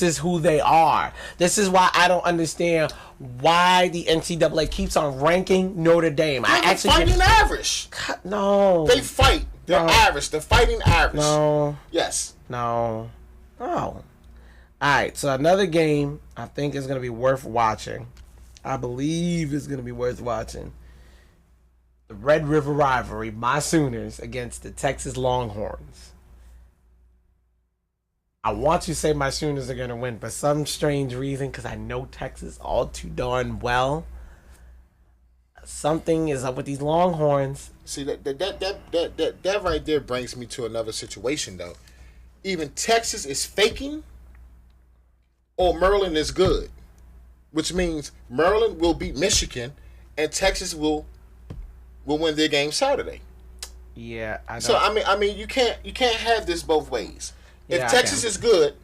is who they are. This is why I don't understand why the NCAA keeps on ranking Notre Dame. They're fighting average. No. They fight. They're average. They're fighting average. No. Yes. No. All right, so another game I think is going to be worth watching. I believe it's going to be worth watching. The Red River rivalry, my Sooners against the Texas Longhorns. I want to say my Sooners are going to win, but some strange reason, because I know Texas all too darn well, something is up with these Longhorns. See, that right there brings me to another situation, though. even Texas is faking or Maryland is good, which means Maryland will beat Michigan and Texas will win their game Saturday. Yeah, I know. So I mean, you can't have this both ways. If Yeah, Texas is good,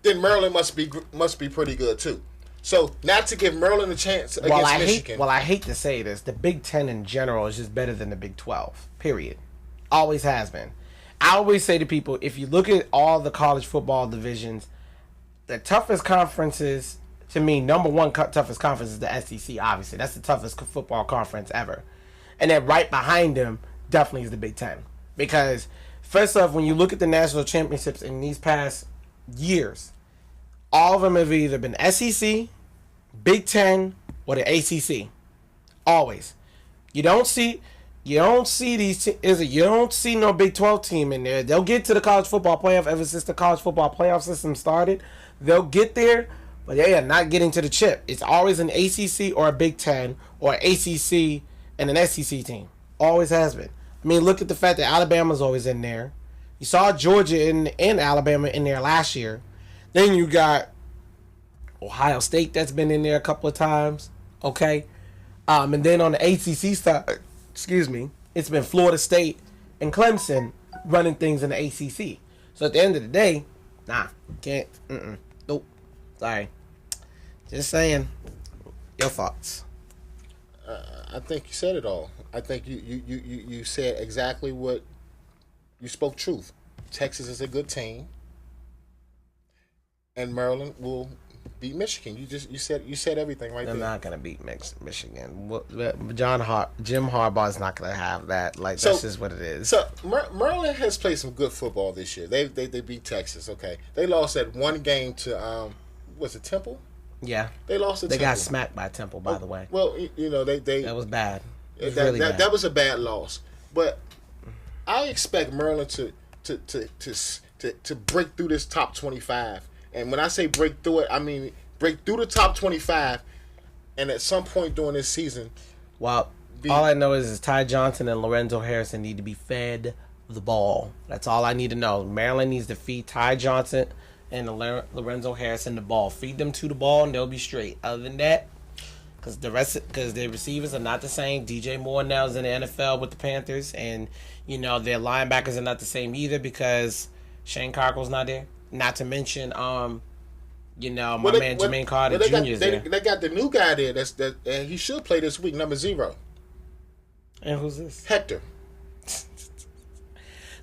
then Maryland must be pretty good too. So not to give Maryland a chance against Michigan. I hate to say this, the Big Ten in general is just better than the Big 12. Period. Always has been. I always say to people, if you look at all the college football divisions, the toughest conferences, to me, number one toughest conference is the SEC, obviously. That's the toughest football conference ever. And then right behind them, definitely is the Big Ten. Because, first off, when you look at the national championships in these past years, all of them have either been SEC, Big Ten, or the ACC. Always. You don't see these. You don't see no Big 12 team in there. They'll get to the college football playoff ever since the college football playoff system started. They'll get there, but they are not getting to the chip. It's always an ACC or a Big Ten or an ACC and an SEC team. Always has been. I mean, look at the fact that Alabama's always in there. You saw Georgia and Alabama in there last year. Then you got Ohio State that's been in there a couple of times. Okay. And then on the ACC side, it's been Florida State and Clemson running things in the ACC. So at the end of the day, can't. Nope. Sorry. Just saying. Your thoughts. I think you said it all. I think you said exactly what you spoke truth. Texas is a good team, and Maryland will beat Michigan. You said everything right They're there. not gonna beat Michigan. Jim Harbaugh is not gonna have that. Like, that's just what it is. So Maryland has played some good football this year. They beat Texas. Okay, they lost that one game to was it Temple? Yeah, they lost to They Temple. got smacked by Temple, by the way. Well, you know they That was bad. It was really bad. That was a bad loss. But I expect Maryland to break through this top 25. And when I say break through it, I mean break through the top 25. And at some point during this season, well, all I know is Ty Johnson and Lorenzo Harrison need to be fed the ball. That's all I need to know. Maryland needs to feed Ty Johnson and Lorenzo Harrison the ball. Feed them to the ball, and they'll be straight. Other than that, because the receivers are not the same. DJ Moore now is in the NFL with the Panthers, and their linebackers are not the same either because Shane Carkle's not there. Not to mention, man Jermaine Carter Jr. is there. They got the new guy there. He should play this week, number 0. And who's this? Hector.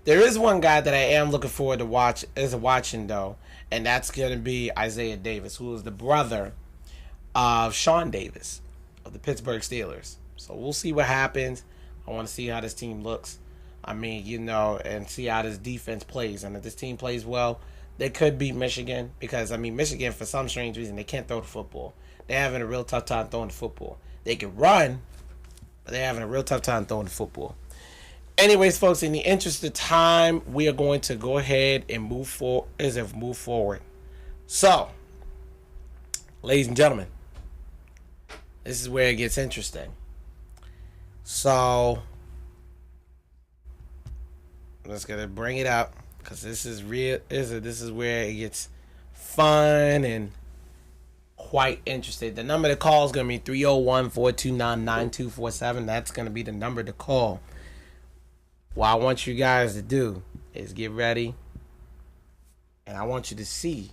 There is one guy that I am looking forward to watching though, and that's going to be Isaiah Davis, who is the brother of Sean Davis of the Pittsburgh Steelers. So we'll see what happens. I want to see how this team looks. I mean, and see how this defense plays. And if this team plays well, they could beat Michigan because, Michigan, for some strange reason, they can't throw the football. They're having a real tough time throwing the football. They can run, but they're having a real tough time throwing the football. Anyways, folks, in the interest of time, we are going to go ahead and move forward. So, ladies and gentlemen, this is where it gets interesting. So, I'm just going to bring it up because this is real. This is where it gets fun and quite interesting. The number to call is going to be 301-429-9247. That's going to be the number to call. What I want you guys to do is get ready, and I want you to see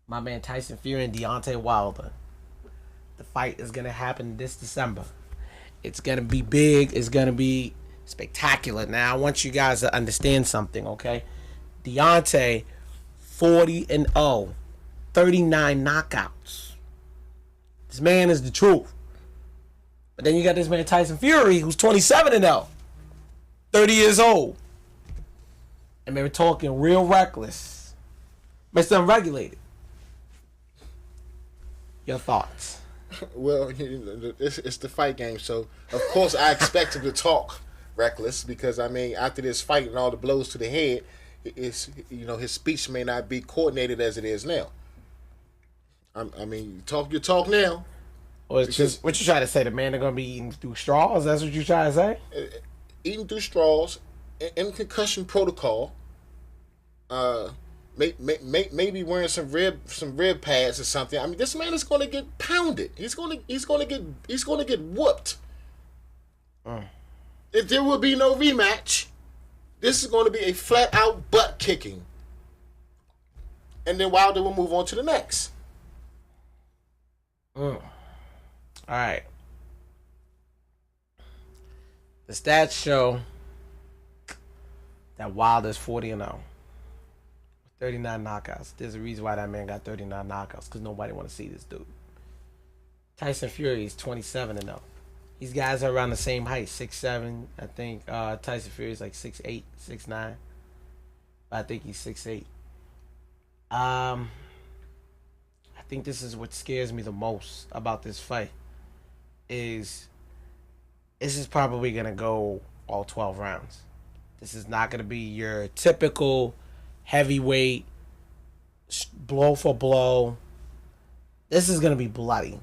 my man Tyson Fury and Deontay Wilder. The fight is going to happen this December. It's going to be big. It's going to be spectacular. Now, I want you guys to understand something, okay? Deontay, 40-0, 39 knockouts. This man is the truth. But then you got this man Tyson Fury, who's 27-0. 30 years old. And they were talking real reckless. Mr. Unregulated. Your thoughts? Well, it's the fight game, so of course I expect him to talk reckless because after this fight and all the blows to the head, his speech may not be coordinated as it is now. You talk now. Or it's just what you trying to say? The man are gonna be eating through straws? That's what you trying to say? Eating through straws, in concussion protocol, Maybe wearing some rib pads or something. I mean, this man is going to get pounded. He's going to get whooped. If there will be no rematch, this is going to be a flat out butt kicking, and then Wilder will move on to the next. All right. The stats show that Wilder's 40-0. 39 knockouts. There's a reason why that man got 39 knockouts, because nobody want to see this dude. Tyson Fury is 27-0. These guys are around the same height, 6'7". I think Tyson Fury is like 6'8", 6'9". I think he's 6'8". I think this is what scares me the most about this fight. This is probably going to go all 12 rounds. This is not going to be your typical heavyweight blow for blow. This is going to be bloody.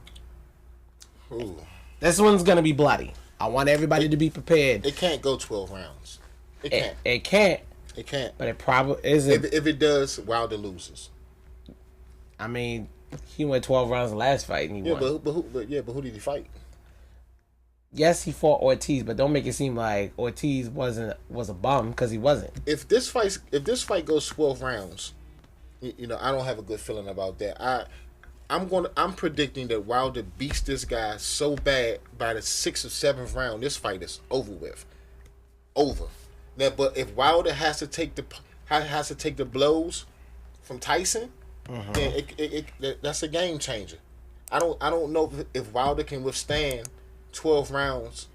Ooh. This one's going to be bloody. I want everybody to be prepared. It can't go 12 rounds. It can't. It can't. It can't. But it probably isn't. If it does, Wilder loses. I mean, he went 12 rounds in the last fight and he won. But who did he fight? Yes, he fought Ortiz, but don't make it seem like Ortiz was a bum, because he wasn't. If this fight goes 12 rounds, I don't have a good feeling about that. I'm predicting that Wilder beats this guy so bad by the 6th or 7th round, this fight is over with. Over. Now, but if Wilder has to take the blows from Tyson, then that's a game changer. I don't know if Wilder can withstand 12 rounds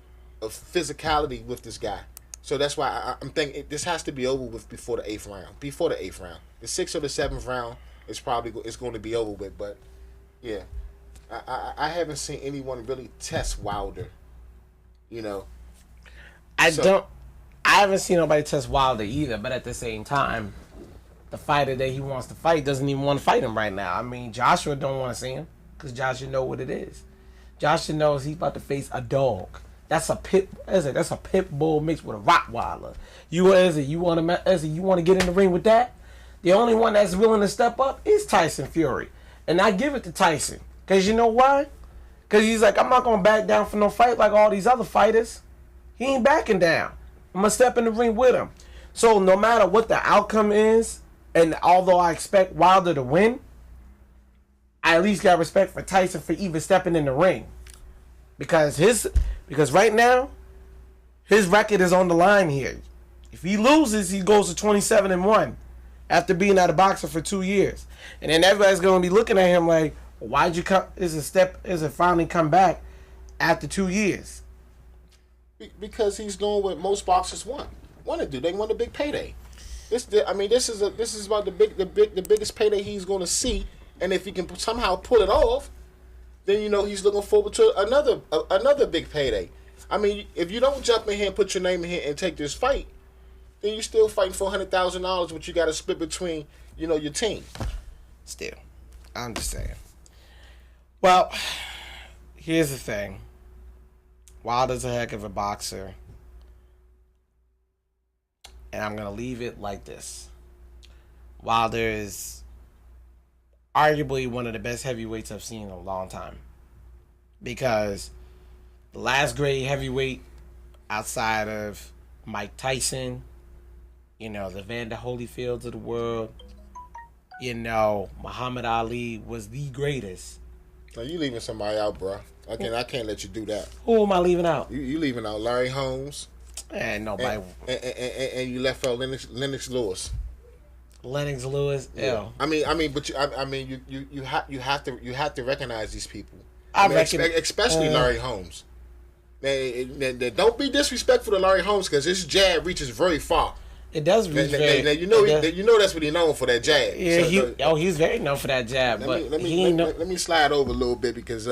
of physicality with this guy. So that's why I'm thinking this has to be over with before the 8th round. Before the 8th round. The 6th or the 7th round is probably going to be over with. But, yeah. I haven't seen anyone really test Wilder. I haven't seen nobody test Wilder either. But at the same time, the fighter that he wants to fight doesn't even want to fight him right now. I mean, Joshua don't want to see him, because Joshua know what it is. Joshua knows he's about to face a dog. That's a pit bull mixed with a Rottweiler. You want to get in the ring with that? The only one that's willing to step up is Tyson Fury, and I give it to Tyson, because you know why? Because he's like, I'm not gonna back down for no fight like all these other fighters. He ain't backing down. I'm gonna step in the ring with him. So no matter what the outcome is, and although I expect Wilder to win, I at least got respect for Tyson for even stepping in the ring, because right now his record is on the line here. If he loses, he goes to 27-1 after being out of boxing for 2 years, and then everybody's gonna be looking at him like, why'd you come? Is it finally come back after 2 years? Because he's doing what most boxers want to do. They want a big payday. This is about the biggest payday he's going to see. And if he can somehow pull it off, then he's looking forward to another big payday. I mean, if you don't jump in here and put your name in here and take this fight, then you're still fighting for $100,000, which you got to split between your team. Still, I'm just saying. Well, here's the thing. Wilder's a heck of a boxer, and I'm gonna leave it like this. Wilder is arguably one of the best heavyweights I've seen in a long time, because the last great heavyweight outside of Mike Tyson, the Evander Holyfields of the world, Muhammad Ali was the greatest. Now you leaving somebody out, bro. I can't let you do that. Who am I leaving out? You leaving out Larry Holmes. And nobody. And you left out Lennox Lewis. Lennox Lewis. Yeah. I mean, but you have to recognize these people. Especially Larry Holmes. Now, don't be disrespectful to Larry Holmes, because his jab reaches very far. It does reach very. Now, that's what he's known for, that jab. Yeah, he's very known for that jab. Let me slide over a little bit, because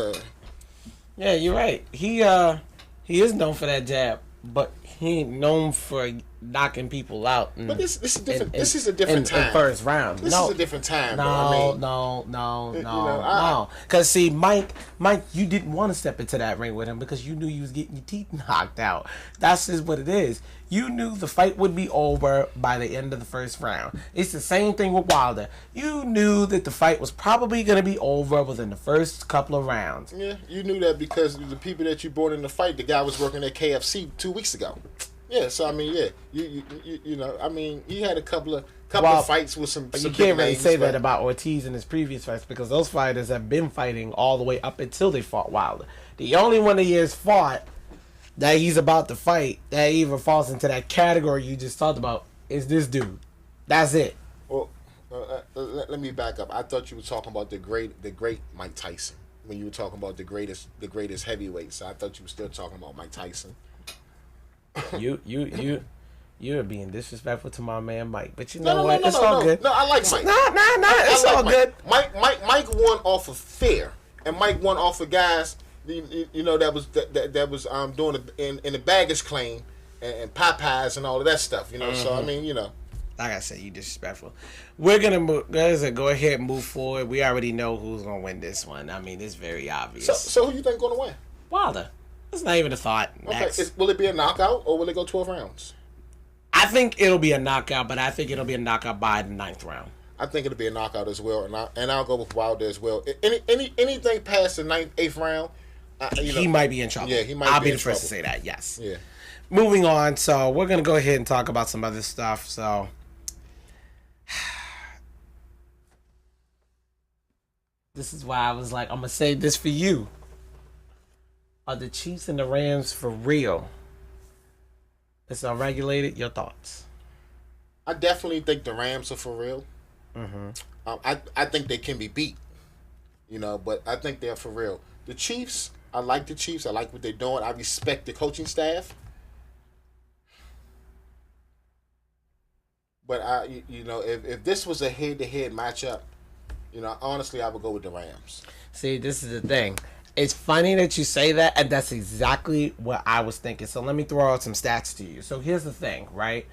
yeah, you're right. He is known for that jab, but he ain't known for knocking people out. But this is different. This is a different time. In first round. This is a different time. No. Because see, Mike, you didn't want to step into that ring with him because you knew you was getting your teeth knocked out. That's just what it is. You knew the fight would be over by the end of the first round. It's the same thing with Wilder. You knew that the fight was probably going to be over within the first couple of rounds. Yeah, you knew that because the people that you brought in the fight, the guy was working at KFC 2 weeks ago. Yeah, so I mean, yeah, you know, I mean, he had a couple of fights with some. But some you can't really names, say that about Ortiz in his previous fights because those fighters have been fighting all the way up until they fought Wilder. The only one that he has fought that he's about to fight that even falls into that category you just talked about is this dude. That's it. Well, let me back up. I thought you were talking about the great Mike Tyson when you were talking about the greatest heavyweights. I thought you were still talking about Mike Tyson. You're being disrespectful to my man Mike, but you know what? It's all good. No, I like Mike. Nah. It's all good. Mike won off of fear, and Mike won off of guys. You know that was doing in the baggage claim and Popeyes and all of that stuff. You know, so I mean, you know. Like I said, you disrespectful. We're gonna go ahead and move forward. We already know who's gonna win this one. I mean, it's very obvious. So who you think gonna win? Wilder. It's not even a thought. Okay, will it be a knockout or will it go 12 rounds? I think it'll be a knockout, but I think it'll be a knockout by the 9th round. I think it'll be a knockout as well, and I'll go with Wilder as well. Anything past the 9th, 8th round, he might be in trouble. Yeah, he might. I'll be the first to say that. Yes. Yeah. Moving on, so we're gonna go ahead and talk about some other stuff. So, this is why I was like, I'm gonna say this for you. Are the Chiefs and the Rams for real? It's unregulated. Your thoughts? I definitely think the Rams are for real. I think they can be beat, you know, but I think they're for real. The Chiefs, I like the Chiefs. I like what they're doing. I respect the coaching staff. But if this was a head-to-head matchup, you know, honestly, I would go with the Rams. See, this is the thing. It's funny that you say that, and that's exactly what I was thinking. So let me throw out some stats to you. So here's the thing, right?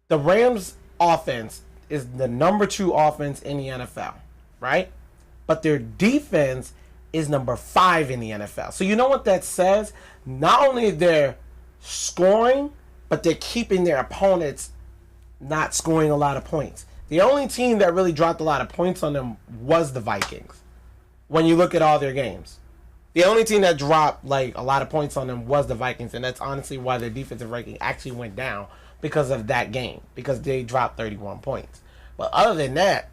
The Rams' offense is the number 2 offense in the NFL, right? But their defense is number 5 in the NFL. So you know what that says? Not only they're scoring, but they're keeping their opponents not scoring a lot of points. The only team that really dropped a lot of points on them was the Vikings. When you look at all their games, the only team that dropped like a lot of points on them was the Vikings, and that's honestly why their defensive ranking actually went down because of that game, because they dropped 31 points. But other than that,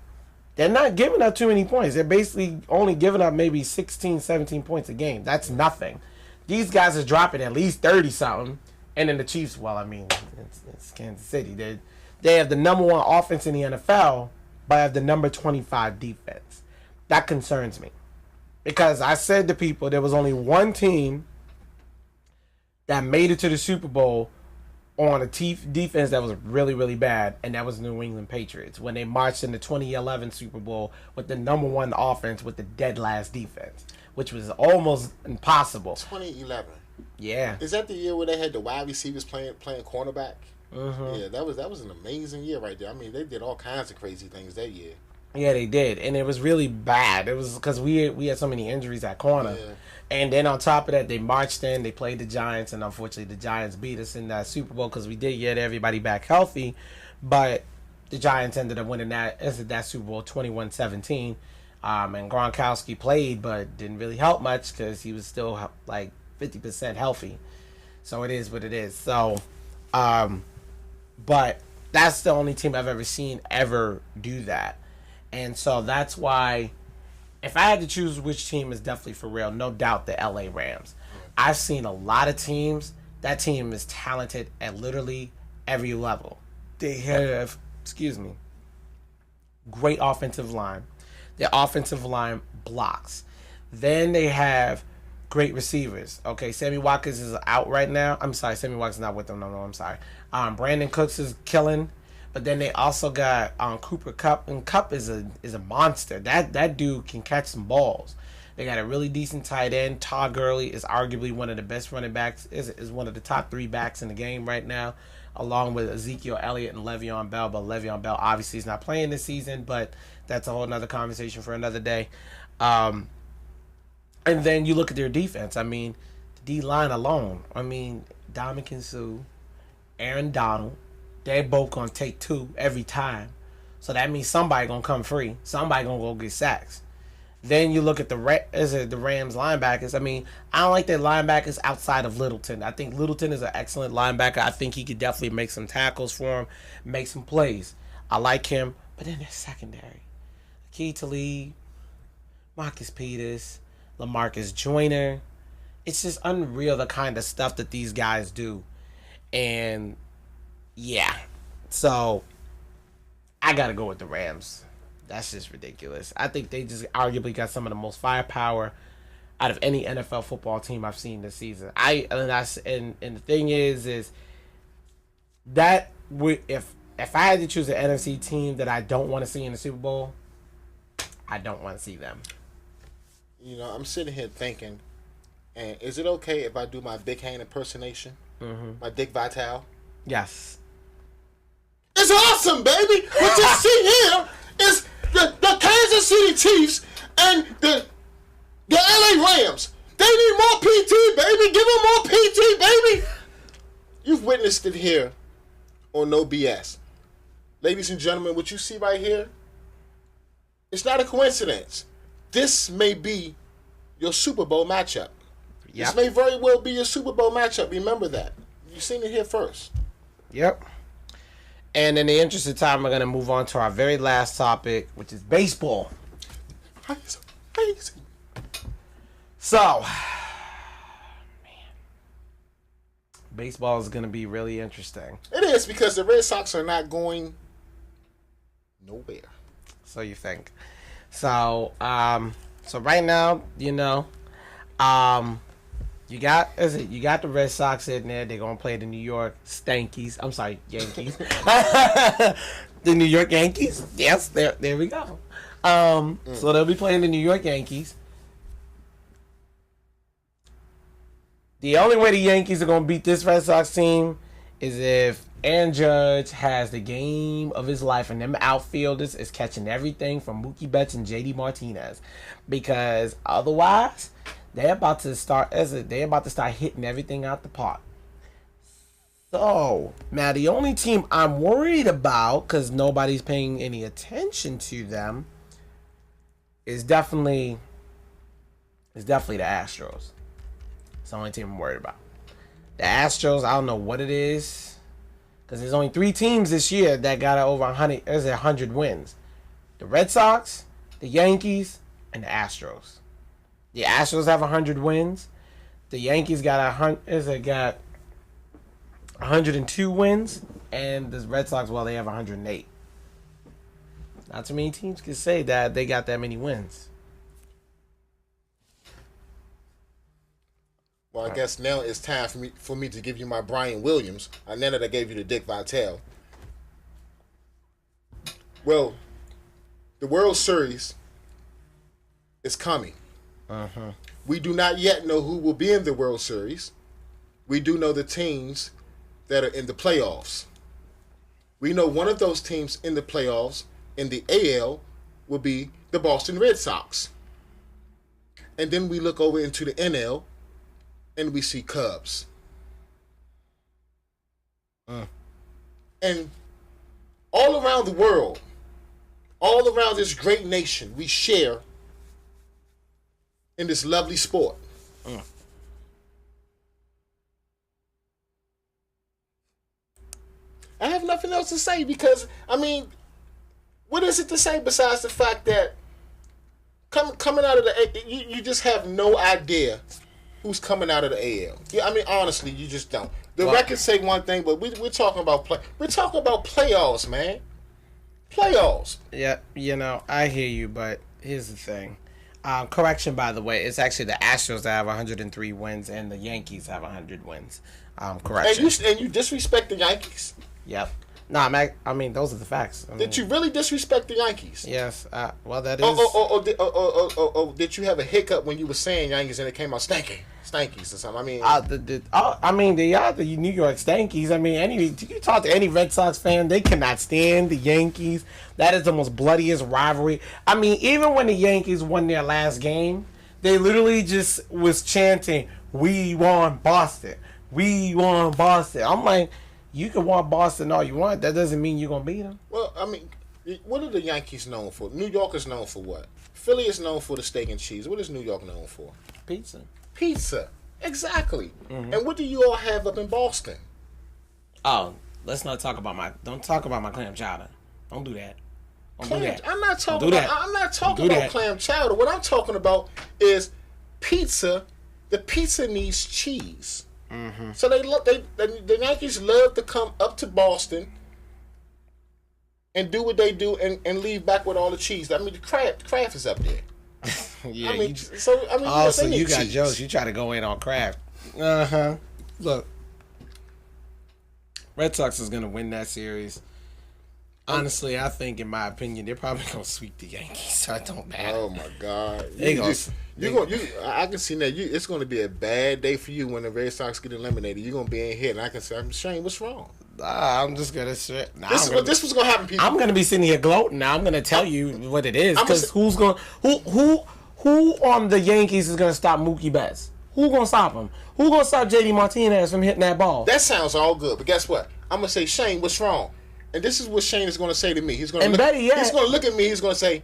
they're not giving up too many points. They're basically only giving up maybe 16, 17 points a game. That's nothing. These guys are dropping at least 30 something, and then the Chiefs. Well, I mean, it's Kansas City. They have the number 1 offense in the NFL, but have the number 25 defense. That concerns me. Because I said to people there was only one team that made it to the Super Bowl on a defense that was really, really bad, and that was the New England Patriots when they marched in the 2011 Super Bowl with the number 1 offense with the dead last defense, which was almost impossible. 2011. Yeah. Is that the year where they had the wide receivers playing cornerback? Yeah, that was an amazing year right there. I mean, they did all kinds of crazy things that year. Yeah, they did, and it was really bad. It was because we had so many injuries at corner, and then on top of that, they marched in. They played the Giants, and unfortunately, the Giants beat us in that Super Bowl because we did get everybody back healthy, but the Giants ended up winning that Super Bowl 21-17, and Gronkowski played, but didn't really help much because he was still like 50% healthy. So it is what it is. So, but that's the only team I've ever seen ever do that. And so that's why, if I had to choose which team is definitely for real, no doubt the LA Rams. I've seen a lot of teams. That team is talented at literally every level. They have, great offensive line. Their offensive line blocks. Then they have great receivers. Okay, Sammy Watkins is out right now. I'm sorry, Sammy Watkins is not with them. No, I'm sorry. Brandon Cooks is killing. But then they also got Cooper Kupp, and Kupp is a monster. That dude can catch some balls. They got a really decent tight end. Todd Gurley is arguably one of the best running backs. Is one of the top 3 backs in the game right now. along with Ezekiel Elliott and Le'Veon Bell. But Le'Veon Bell obviously is not playing this season, but that's a whole nother conversation for another day. And then you look at their defense. I mean, the D-line alone. I mean, Ndamukong Suh, Aaron Donald, they're both going to take 2 every time. So that means somebody going to come free. Somebody going to go get sacks. Then you look at the Rams linebackers. I mean, I don't like their linebackers outside of Littleton. I think Littleton is an excellent linebacker. I think he could definitely make some tackles for him, make some plays. I like him. But then their secondary. Aqib Talib, Marcus Peters, LaMarcus Joyner. It's just unreal the kind of stuff that these guys do. And, yeah. So, I got to go with the Rams. That's just ridiculous. I think they just arguably got some of the most firepower out of any NFL football team I've seen this season. And the thing is that if I had to choose an NFC team that I don't want to see in the Super Bowl, I don't want to see them. You know, I'm sitting here thinking, and is it okay if I do my big hand impersonation? Mm-hmm. My Dick Vitale? Yes. It's awesome, baby! What you see here is the Kansas City Chiefs and the LA Rams. They need more PT, baby. Give them more PT, baby. You've witnessed it here on No BS. Ladies and gentlemen, what you see right here, it's not a coincidence. This may be your Super Bowl matchup. Yep. This may very well be your Super Bowl matchup. Remember that. You've seen it here first. Yep. And in the interest of time, we're going to move on to our very last topic, which is baseball. So, man, baseball is going to be really interesting. It is, because the Red Sox are not going nowhere. So you think. So right now, you know, you got the Red Sox in there. They're gonna play the New York Yankees. The New York Yankees. Yes, there we go. So they'll be playing the New York Yankees. The only way the Yankees are gonna beat this Red Sox team is if Aaron Judge has the game of his life, and them outfielders is catching everything from Mookie Betts and JD Martinez, because otherwise they're about to start hitting everything out the park. So now the only team I'm worried about, because nobody's paying any attention to them, is definitely the Astros. It's the only team I'm worried about. The Astros, I don't know what it is. Because there's only 3 teams this year that got over 100 wins. The Red Sox, the Yankees, and the Astros. The Astros have 100 wins. The Yankees got 102 wins. And the Red Sox, well, they have 108. Not too many teams can say that they got that many wins. Well, I guess now it's time for me to give you my Brian Williams. I know that I gave you the Dick Vitale. Well, the World Series is coming. Uh-huh. We do not yet know who will be in the World Series. We do know the teams that are in the playoffs. We know one of those teams in the playoffs in the AL will be the Boston Red Sox. And then we look over into the NL, and we see Cubs. And all around the world, all around this great nation, we share in this lovely sport. I have nothing else to say, because, I mean, what is it to say besides the fact that coming out of the, you just have no idea who's coming out of the AL. Yeah, I mean, honestly, you just don't. The records say one thing, but we're talking about playoffs, man. Playoffs. Yeah, you know, I hear you, but here's the thing. Correction, by the way, it's actually the Astros that have 103 wins and the Yankees have 100 wins. Correction. And you disrespect the Yankees? Yep. No, I mean, those are the facts. Did you really disrespect the Yankees? Yes. Well, that is. Did you have a hiccup when you were saying Yankees and it came out stinking? Stankies or something. I mean, they are the New York Stankies. I mean, you talk to any Red Sox fan, they cannot stand the Yankees. That is the most bloodiest rivalry. I mean, even when the Yankees won their last game, they literally just was chanting, "We won Boston. We won Boston." I'm like, you can want Boston all you want. That doesn't mean you're gonna beat them. Well, I mean, what are the Yankees known for? New York is known for what? Philly is known for the steak and cheese. What is New York known for? Pizza. Pizza. Exactly. Mm-hmm. And what do you all have up in Boston? Oh, let's not talk about don't talk about my clam chowder. Don't do that. Don't do that. I'm not talking about clam chowder. What I'm talking about is pizza. The pizza needs cheese. Mm-hmm. So the Yankees love to come up to Boston and do what they do and leave back with all the cheese. I mean, the Kraft is up there. Yeah. So you got cheese. jokes. You try to go in on Kraft. Look, Red Sox is gonna win that series. Honestly, I think, in my opinion, they're probably gonna sweep the Yankees. So it don't matter. Oh my God! I can see that. It's gonna be a bad day for you when the Red Sox get eliminated. You're gonna be in here, and I can say, "Shane, what's wrong?" I'm just gonna say. This was gonna happen. People. I'm gonna be sitting here gloating. Now I'm gonna tell you what it is, because who on the Yankees is gonna stop Mookie Betts? Who gonna stop him? Who gonna stop JD Martinez from hitting that ball? That sounds all good, but guess what? I'm gonna say, Shane, what's wrong? And this is what Shane is gonna say to me. He's gonna look at me. He's gonna say,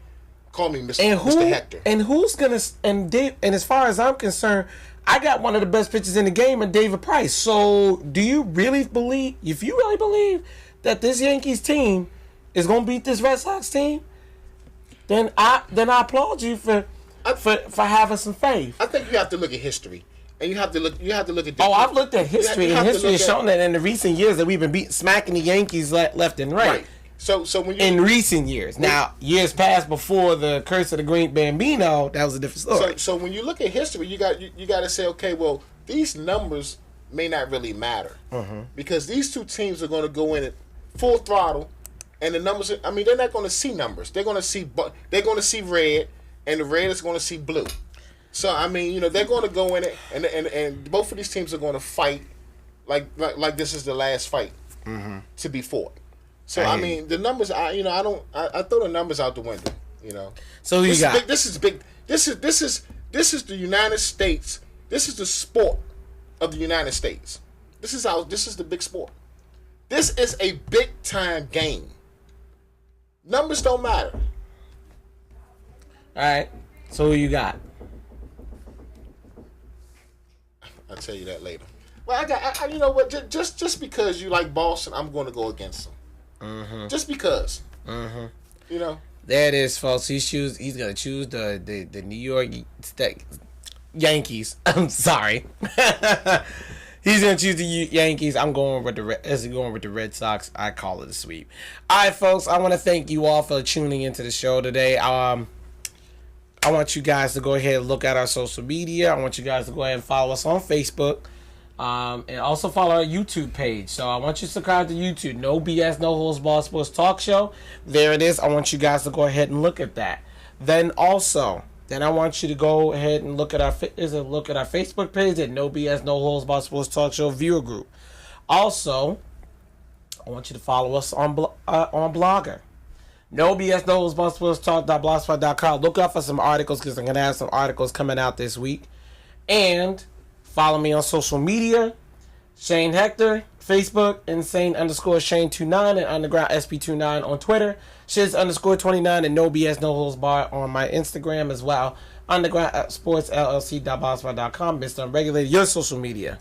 "Call me Mr. Hector." And who's gonna and as far as I'm concerned, I got one of the best pitchers in the game in David Price. So do you really believe? If you really believe that this Yankees team is gonna beat this Red Sox team, then I applaud you for having some faith. I think you have to look at history. And you have to look at. I've looked at history, and history has shown that in the recent years that we've been smacking the Yankees left and right. So when in recent years, now years past before the curse of the Great Bambino, that was a different story. So when you look at history, you got to say, okay, well, these numbers may not really matter because these two teams are going to go in at full throttle, and the numbers. I mean, they're not going to see numbers. They're going to see red, and the red is going to see blue. So I mean, they're going to go in it, and both of these teams are going to fight like this is the last fight to be fought. So I mean, the numbers. I throw the numbers out the window. So this is big. This is the United States. This is the sport of the United States. This is the big sport. This is a big time game. Numbers don't matter. All right. So who you got? I'll tell you that later. Well, I you know what? Just because you like Boston, I'm going to go against them. Just because. There it is, folks. He's going to choose the New York Yankees. I'm sorry. He's going to choose the Yankees. I'm going with the Red Sox. I call it a sweep. All right, folks. I want to thank you all for tuning into the show today. I want you guys to go ahead and look at our social media. I want you guys to go ahead and follow us on Facebook. And also follow our YouTube page. So I want you to subscribe to YouTube. No BS, No Holds Barred Sports Talk Show. There it is. I want you guys to go ahead and look at that. Then I want you to go ahead and look at our Facebook page at No BS, No Holds Barred Sports Talk Show viewer group. Also, I want you to follow us on Blogger. No BS, No Holds Barred Sports Talk.blogspot.com. Look out for some articles because I'm going to have some articles coming out this week. And follow me on social media. Shane Hector, Facebook, Insane_Shane29 and Underground SP29 on Twitter. Shiz_29 and No BS, No Holds Barred on my Instagram as well. Underground Sports LLC.blogspot.com. Mr. Unregulated, your social media.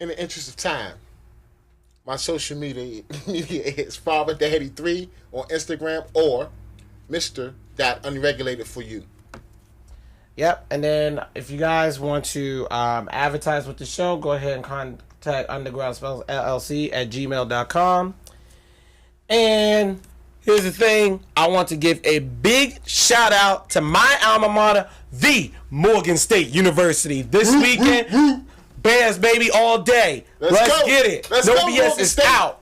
In the interest of time, my social media is FatherDaddy3 on Instagram or Mr.Unregulated for you. Yep, and then if you guys want to advertise with the show, go ahead and contact Underground Spells LLC at gmail.com. And here's the thing, I want to give a big shout out to my alma mater, the Morgan State University. This weekend, Bears baby all day. Let's get it. No BS is out.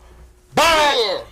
Bye.